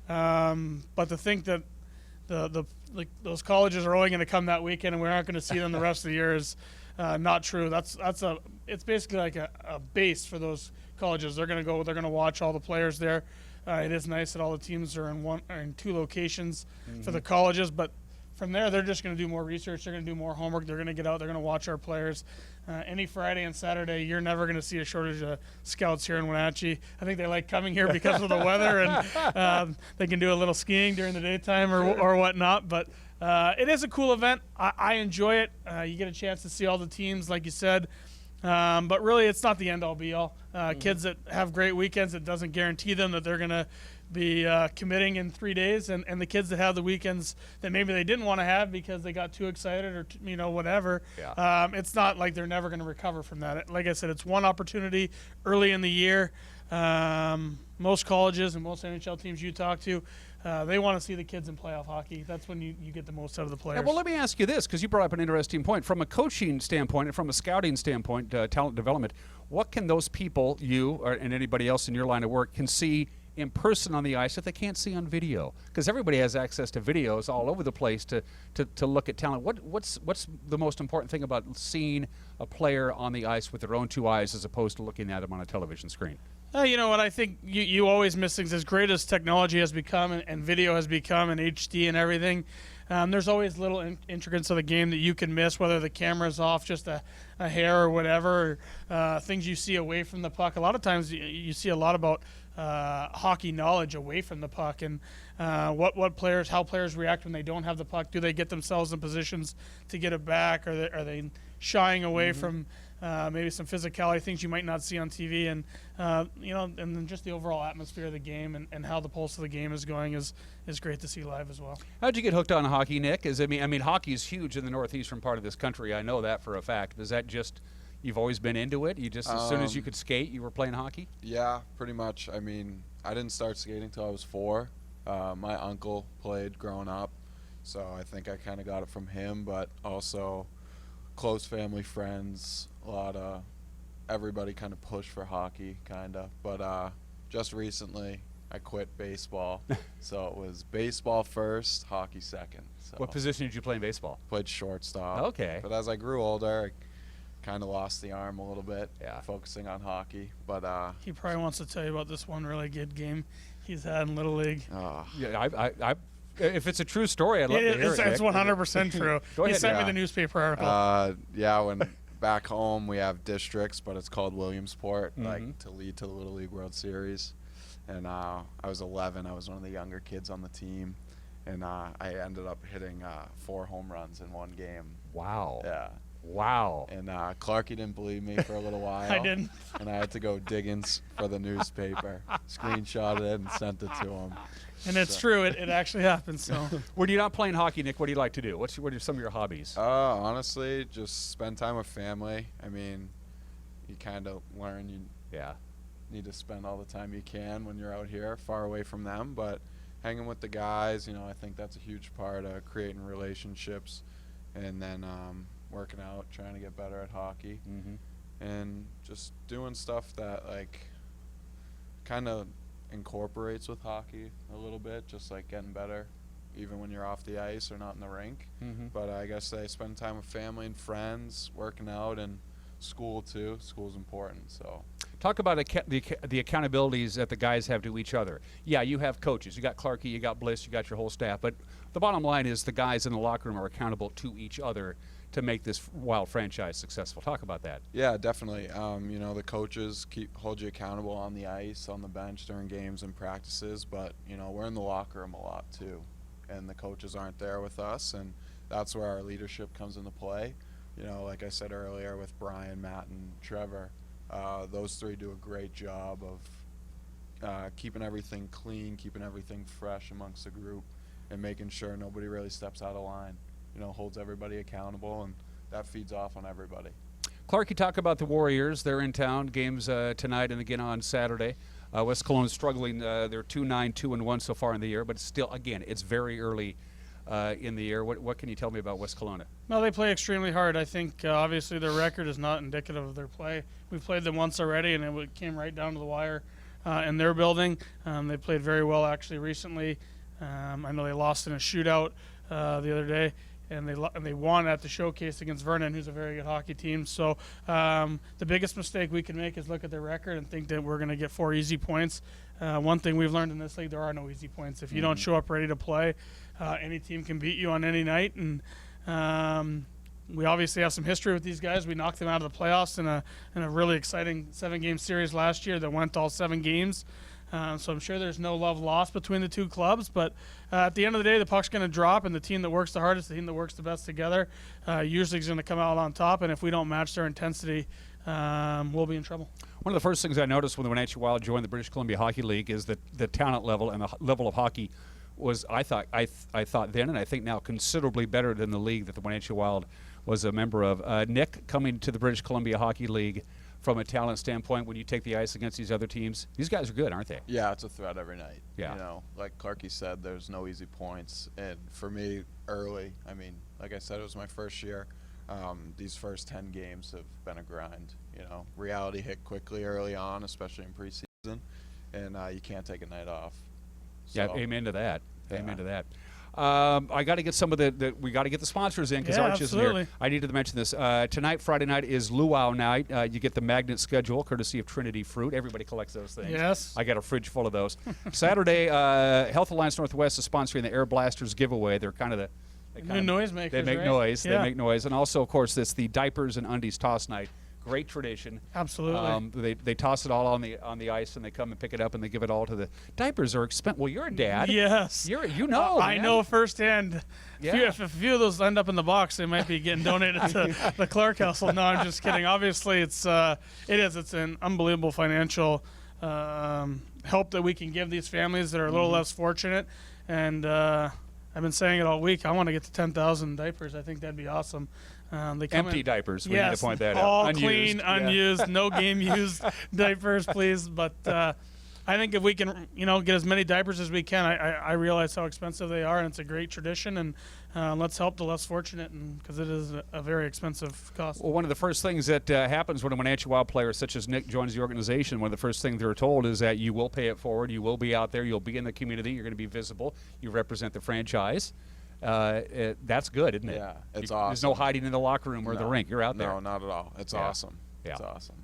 But to think that those colleges are only going to come that weekend and we're not going to see them the rest of the year is not true. It's basically like a base for those colleges. They're going to watch all the players there. It is nice that all the teams are in two locations for the colleges, but from there they're just going to do more research. They're going to do more homework. They're going to get out. They're going to watch our players. Any Friday and Saturday, you're never going to see a shortage of scouts here in Wenatchee. I think they like coming here because of the weather, and they can do a little skiing during the daytime or whatnot. But it is a cool event. I enjoy it. You get a chance to see all the teams, like you said. But really, it's not the end-all, be-all. Kids that have great weekends, it doesn't guarantee them that they're going to be committing in 3 days. And the kids that have the weekends that maybe they didn't want to have because they got too excited or whatever, it's not like they're never going to recover from that. Like I said, it's one opportunity early in the year. Most colleges and most NHL teams you talk to, they want to see the kids in playoff hockey. That's when you get the most out of the players. Yeah, well, let me ask you this, because you brought up an interesting point. From a coaching standpoint and from a scouting standpoint, talent development, what can those people, you and anybody else in your line of work, can see in person on the ice that they can't see on video? Because everybody has access to videos all over the place to look at talent. What's the most important thing about seeing a player on the ice with their own two eyes as opposed to looking at them on a television screen? You know what? I think you always miss things. As great as technology has become and video has become and HD and everything, there's always little intricacies of the game that you can miss, whether the camera's off just a hair or whatever, things you see away from the puck. A lot of times you see a lot about hockey knowledge away from the puck and how players react when they don't have the puck. Do they get themselves in positions to get it back? Are they shying away from maybe some physicality, things you might not see on TV, and and then just the overall atmosphere of the game and how the pulse of the game is going is great to see live as well. How'd you get hooked on hockey, Nick? I mean, hockey is huge in the northeastern part of this country. I know that for a fact. Is that just you've always been into it? You just as soon as you could skate, you were playing hockey? Yeah, pretty much. I mean, I didn't start skating until I was 4. My uncle played growing up, so I think I kind of got it from him, but also close family, friends, a lot of everybody kind of pushed for hockey, kind of. But just recently, I quit baseball, so it was baseball first, hockey second. So What position did you play in baseball? played shortstop. Okay. But as I grew older, I kind of lost the arm a little bit, focusing on hockey. But He probably wants to tell you about this one really good game he's had in Little League. Yeah, I if it's a true story, I'd love to hear it. It's 100% true. Go He ahead. sent me the newspaper article. When back home we have districts, but it's called Williamsport, like to lead to the Little League World Series. And I was 11. I was one of the younger kids on the team, and I ended up hitting 4 home runs in one game. Wow. Yeah. Wow. And Clarkie didn't believe me for a little while. I didn't. And I had to go digging for the newspaper, screenshot it, and sent it to him. And it's true. It actually happened. So when you're not playing hockey, Nick, what do you like to do? What are some of your hobbies? Honestly, just spend time with family. I mean, you kind of learn you need to spend all the time you can when you're out here, far away from them. But hanging with the guys, I think that's a huge part of creating relationships. And then working out, trying to get better at hockey, and just doing stuff that kind of incorporates with hockey a little bit, just like getting better even when you're off the ice or not in the rink. But I guess I spend time with family and friends, working out, and school too. School's important. So talk about the accountabilities that the guys have to each other. Yeah, you have coaches. You got Clarkie, you got Bliss, you got your whole staff. But the bottom line is the guys in the locker room are accountable to each other to make this Wild franchise successful. Talk about that. Yeah, definitely. The coaches hold you accountable on the ice, on the bench during games and practices, but we're in the locker room a lot too, and the coaches aren't there with us, and that's where our leadership comes into play. Like I said earlier with Brian, Matt, and Trevor, those 3 do a great job of keeping everything clean, keeping everything fresh amongst the group, and making sure nobody really steps out of line. Holds everybody accountable, and that feeds off on everybody. Clarkie, talk about the Warriors. They're in town. Games tonight and again on Saturday. West Kelowna is struggling. They're 2-9, 2-1 so far in the year, but still, again, it's very early in the year. What can you tell me about West Kelowna? Well, they play extremely hard. I think obviously their record is not indicative of their play. We've played them once already, and it came right down to the wire in their building. They played very well actually recently. I know they lost in a shootout the other day, and they won at the showcase against Vernon, who's a very good hockey team. So the biggest mistake we can make is look at their record and think that we're going to get 4 easy points. One thing we've learned in this league, there are no easy points. If you don't show up ready to play, any team can beat you on any night. And we obviously have some history with these guys. We knocked them out of the playoffs in a really exciting 7-game series last year that went all 7 games. So I'm sure there's no love lost between the 2 clubs, but at the end of the day, the puck's going to drop, and the team that works the hardest, the team that works the best together, usually is going to come out on top. And if we don't match their intensity, we'll be in trouble. One of the first things I noticed when the Wenatchee Wild joined the British Columbia Hockey League is that the talent level and the level of hockey was, I thought then, and I think now, considerably better than the league that the Wenatchee Wild was a member of. Nick, coming to the British Columbia Hockey League, from a talent standpoint, when you take the ice against these other teams, these guys are good, aren't they? Yeah, it's a threat every night. Yeah. Like Clarkie said, there's no easy points. And for me, early, like I said, it was my first year. These first 10 games have been a grind. Reality hit quickly early on, especially in preseason, and you can't take a night off. So, yeah, amen to that. Yeah. Amen to that. I got to get some of we got to get the sponsors in because Arch isn't absolutely. here. I needed to mention this. Tonight, Friday night, is Luau night. You get the magnet schedule, courtesy of Trinity Fruit. Everybody collects those things. Yes. I got a fridge full of those. Saturday, Health Alliance Northwest is sponsoring the Air Blasters giveaway. They're kind of New noisemakers. They make right? noise. Yeah. They make noise. And also, of course, it's the diapers and undies toss night. Great tradition. Absolutely. They toss it all on the ice, and they come and pick it up, and they give it all to the diapers. Are expensive. Well, you're a dad. Yes. You know. I man. know firsthand. Yeah. If a few of those end up in the box, they might be getting donated to the Clark household. No, I'm just kidding. Obviously, it's an unbelievable financial help that we can give these families that are a little less fortunate. And I've been saying it all week. I want to get to 10,000 diapers. I think that'd be awesome. They come Empty in, diapers. We yes, need to point that out. all Unused. clean, Yeah. unused, no game used diapers, please. But I think if we can, get as many diapers as we can. I realize how expensive they are, and it's a great tradition. And let's help the less fortunate, because it is a very expensive cost. Well, one of the first things that happens when a Wenatchee Wild player such as Nick joins the organization, one of the first things they're told is that you will pay it forward. You will be out there. You'll be in the community. You're going to be visible. You represent the franchise. That's good, isn't it? Yeah, it's awesome. There's no hiding in the locker room or the rink. You're out there. No, not at all. It's awesome. Yeah. It's awesome.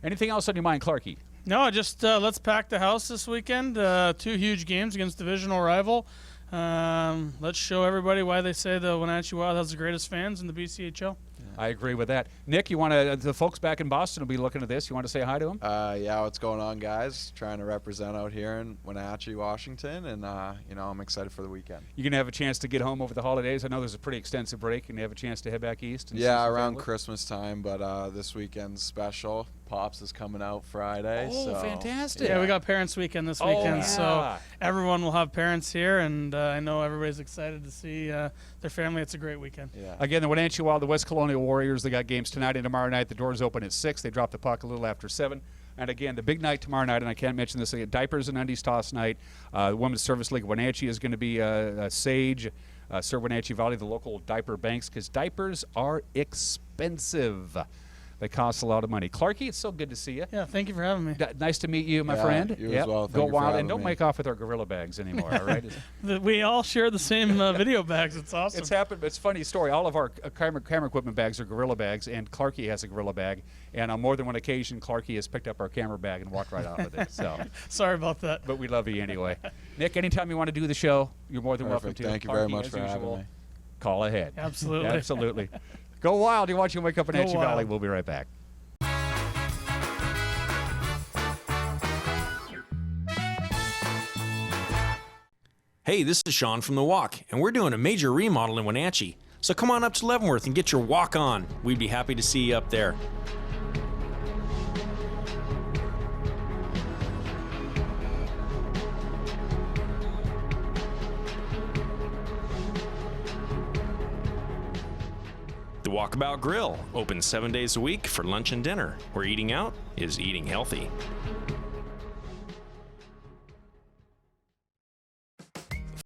Anything else on your mind, Clarkie? No, just let's pack the house this weekend. 2 huge games against divisional rival. Let's show everybody why they say the Wenatchee Wild has the greatest fans in the BCHL. I agree with that. Nick, you want to? The folks back in Boston will be looking at this. You want to say hi to them? Yeah, what's going on, guys? Trying to represent out here in Wenatchee, Washington, and I'm excited for the weekend. You're going to have a chance to get home over the holidays. I know there's a pretty extensive break, and you have a chance to head back east. And see Yeah, some around family? Christmas time, but this weekend's special. Pops is coming out Friday. Oh, so, fantastic. Yeah, we got Parents Weekend this weekend, so everyone will have parents here, and I know everybody's excited to see their family. It's a great weekend. Yeah. Again, the Wenatchee Wild, the West Colonial Warriors, they got games tonight and tomorrow night. The doors open at 6. They drop the puck a little after 7. And again, the big night tomorrow night, and I can't mention this again, Diapers and Undies Toss night. The Women's Service League of Wenatchee is going to be Sage, serve Wenatchee Valley, the local diaper banks, because diapers are expensive. They cost a lot of money. Clarkie, it's so good to see you. Yeah, thank you for having me. Nice to meet you, my Yeah, friend. you as well. Thank Go you for wild, having and don't me. make off with our gorilla bags anymore, all right? We all share the same video bags. It's awesome. It's happened. It's a funny story. All of our camera equipment bags are gorilla bags, and Clarkie has a gorilla bag. And on more than one occasion, Clarkie has picked up our camera bag and walked right out with it. So sorry about that. But we love you anyway. Nick, anytime you want to do the show, you're more than welcome to. Thank you very Clarkie, much as for having usual, me. Call ahead. Absolutely. Absolutely. Go wild. You're watching Wake Up in Go Wenatchee Valley. Wild. We'll be right back. Hey, this is Sean from The Walk, and we're doing a major remodel in Wenatchee. So come on up to Leavenworth and get your walk on. We'd be happy to see you up there. The Walkabout Grill, open 7 days a week for lunch and dinner, where eating out is eating healthy.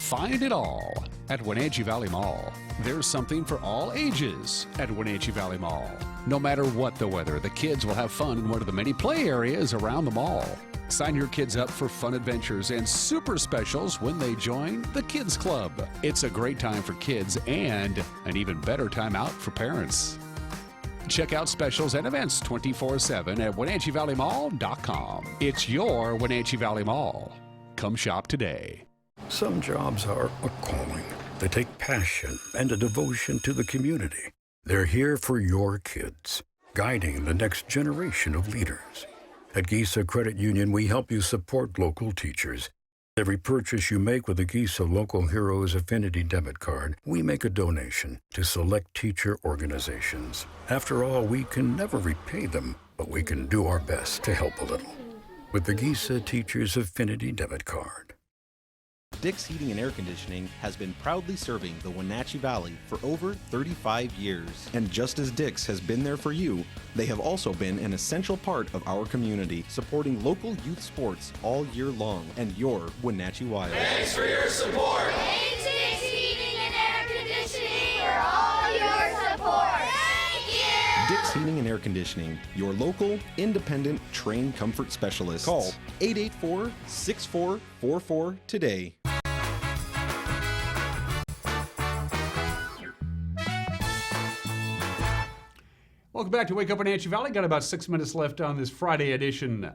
Find it all at Wenatchee Valley Mall. There's something for all ages at Wenatchee Valley Mall. No matter what the weather, the kids will have fun in one of the many play areas around the mall. Sign your kids up for fun adventures and super specials when they join the Kids Club. It's a great time for kids and an even better time out for parents. Check out specials and events 24/7 at WenatcheeValleyMall.com. It's your Wenatchee Valley Mall. Come shop today. Some jobs are a calling. They take passion and a devotion to the community. They're here for your kids, guiding the next generation of leaders. At Gisa Credit Union, we help you support local teachers. Every purchase you make with a Gisa Local Heroes Affinity debit card, we make a donation to select teacher organizations. After all, we can never repay them, but we can do our best to help a little. With the Gisa Teachers Affinity debit card. Dick's Heating and Air Conditioning has been proudly serving the Wenatchee Valley for over 35 years. And just as Dick's has been there for you, they have also been an essential part of our community, supporting local youth sports all year long and your Wenatchee Wild. Thanks for your support. Thanks, Dick's Heating and Air Conditioning, for all your support. Thank you. Dick's Heating and Air Conditioning, your local, independent, trained comfort specialist. Call 884-6444 today. back to Wake Up Wenatchee Valley. Got about 6 minutes left on this Friday edition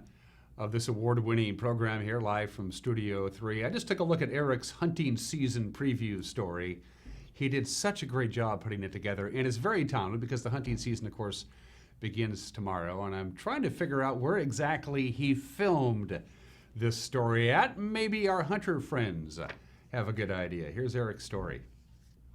of this award-winning program here, live from Studio 3. I just took a look at Eric's hunting season preview story. He did such a great job putting it together, and it's very timely because the hunting season, of course, begins tomorrow, and I'm trying to figure out where exactly he filmed this story at. Maybe our hunter friends have a good idea. Here's Eric's story.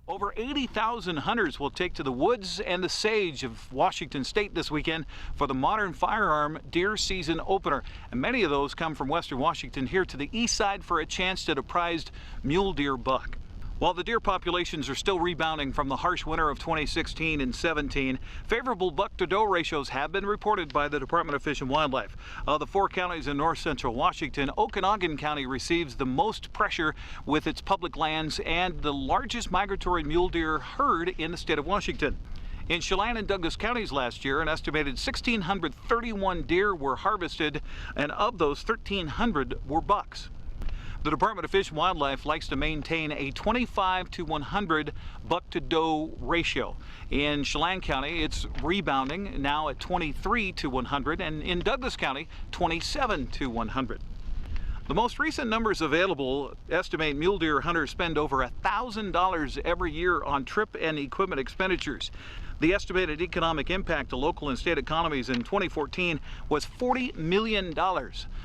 Over 80,000 hunters will take to the woods and the sage of Washington State this weekend for the modern firearm deer season opener. And many of those come from Western Washington here to the east side for a chance at a prized mule deer buck. While the deer populations are still rebounding from the harsh winter of 2016 and 17, favorable buck-to-doe ratios have been reported by the Department of Fish and Wildlife. Of the 4 counties in north central Washington, Okanagan County receives the most pressure with its public lands and the largest migratory mule deer herd in the state of Washington. In Chelan and Douglas counties last year, an estimated 1,631 deer were harvested, and of those, 1,300 were bucks. The Department of Fish and Wildlife likes to maintain a 25 to 100 buck-to-doe ratio. In Chelan County, it's rebounding now at 23 to 100, and in Douglas County, 27 to 100. The most recent numbers available estimate mule deer hunters spend over $1,000 every year on trip and equipment expenditures. The estimated economic impact to local and state economies in 2014 was $40 million.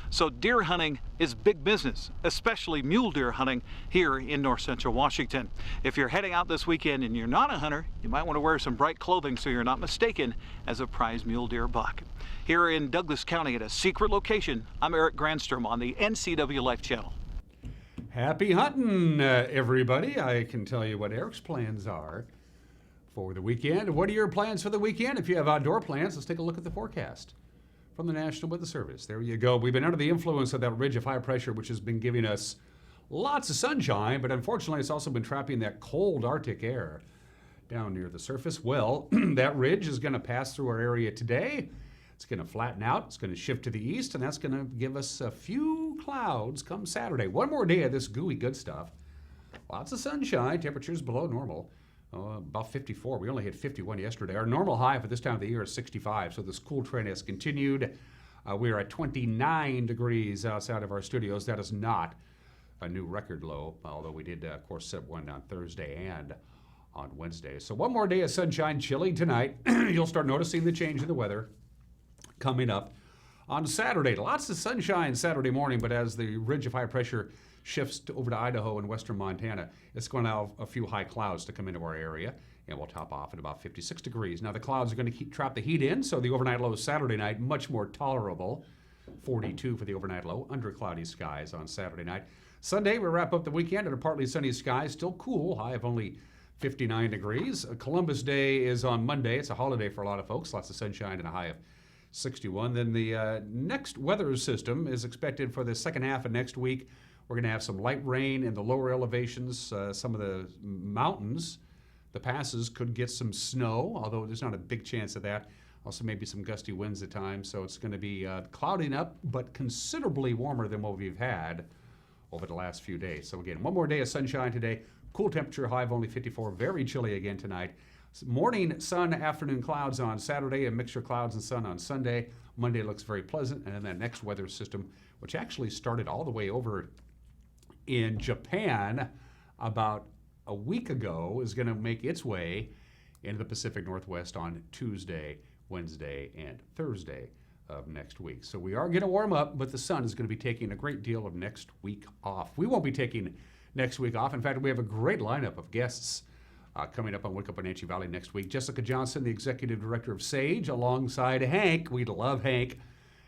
So deer hunting is big business, especially mule deer hunting here in north central Washington. If you're heading out this weekend and you're not a hunter, you might want to wear some bright clothing so you're not mistaken as a prize mule deer buck. Here in Douglas County at a secret location, I'm Eric Granstrom on the NCW Life Channel. Happy hunting, everybody. I can tell you what Eric's plans are for the weekend. What are your plans for the weekend? If you have outdoor plans, let's take a look at the forecast from the National Weather Service. There you go. We've been under the influence of that ridge of high pressure, which has been giving us lots of sunshine, but unfortunately it's also been trapping that cold Arctic air down near the surface. Well, that ridge is going to pass through our area today. It's going to flatten out. It's going to shift to the east, and that's going to give us a few clouds come Saturday. One more day of this gooey good stuff. Lots of sunshine. Temperatures below normal. About 54. We only hit 51 yesterday. Our normal high for this time of the year is 65, so this cool trend has continued. We are at 29 degrees outside of our studios. That is not a new record low, although we did, of course, set one on Thursday and on Wednesday. So one more day of sunshine, chilly tonight. You'll start noticing the change in the weather coming up on Saturday. Lots of sunshine Saturday morning, but as the ridge of high pressure shifts over to Idaho and western Montana, it's going to have a few high clouds to come into our area, and we'll top off at about 56 degrees. Now, the clouds are going to trap the heat in, so the overnight low Saturday night, much more tolerable. 42 for the overnight low, under cloudy skies on Saturday night. Sunday, we wrap up the weekend under partly sunny skies, still cool, high of only 59 degrees. Columbus Day is on Monday. It's a holiday for a lot of folks, lots of sunshine and a high of 61. Then the next weather system is expected for the second half of next week. We're going to have some light rain in the lower elevations. Some of the mountains, the passes, could get some snow, although there's not a big chance of that. Also maybe some gusty winds at times. So it's going to be clouding up, but considerably warmer than what we've had over the last few days. So again, one more day of sunshine today. Cool temperature, high of only 54. Very chilly again tonight. Morning sun, afternoon clouds on Saturday, a mixture of clouds and sun on Sunday. Monday looks very pleasant. And then that next weather system, which actually started all the way over in Japan about a week ago, is going to make its way into the Pacific Northwest on Tuesday, Wednesday, and Thursday of next week. So we are going to warm up, but the sun is going to be taking a great deal of next week off. We won't be taking next week off. In fact, we have a great lineup of guests coming up on Wake Up Wenatchee Valley next week. Jessica Johnson, the Executive Director of SAGE, alongside Hank. We love Hank.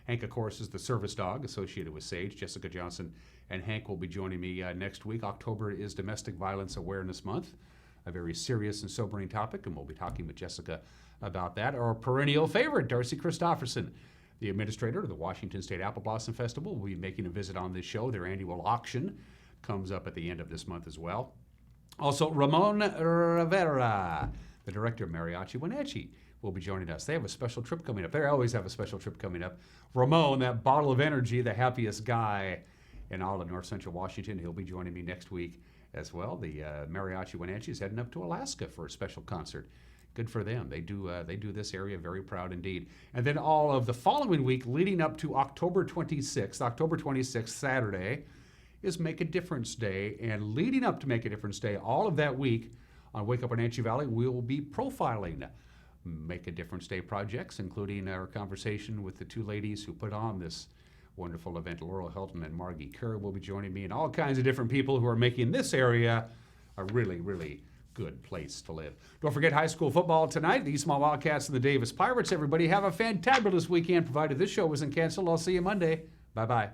Hank, of course, is the service dog associated with SAGE. Jessica Johnson and Hank will be joining me next week. October is Domestic Violence Awareness Month, a very serious and sobering topic, and we'll be talking with Jessica about that. Our perennial favorite, Darcy Christofferson, the administrator of the Washington State Apple Blossom Festival, will be making a visit on this show. Their annual auction comes up at the end of this month as well. Also, Ramon Rivera, the director of Mariachi Wenatchee, will be joining us. They have a special trip coming up. They always have a special trip coming up. Ramon, that bottle of energy, the happiest guy in all of north central Washington, he'll be joining me next week as well. The Mariachi Wenatchee is heading up to Alaska for a special concert Good for them. They do this area very proud indeed. And then all of the following week leading up to October 26th, Saturday, is Make a Difference Day. And leading up to Make a Difference Day, all of that week on Wake Up Wenatchee Valley, we will be profiling Make a Difference Day projects, including our conversation with the two ladies who put on this wonderful event. Laurel Hilton and Margie Kerr will be joining me, and all kinds of different people who are making this area a really, really good place to live. Don't forget high school football tonight, the East Small Wildcats and the Davis Pirates. Everybody have a fantabulous weekend, provided this show wasn't canceled. I'll see you Monday. Bye-bye.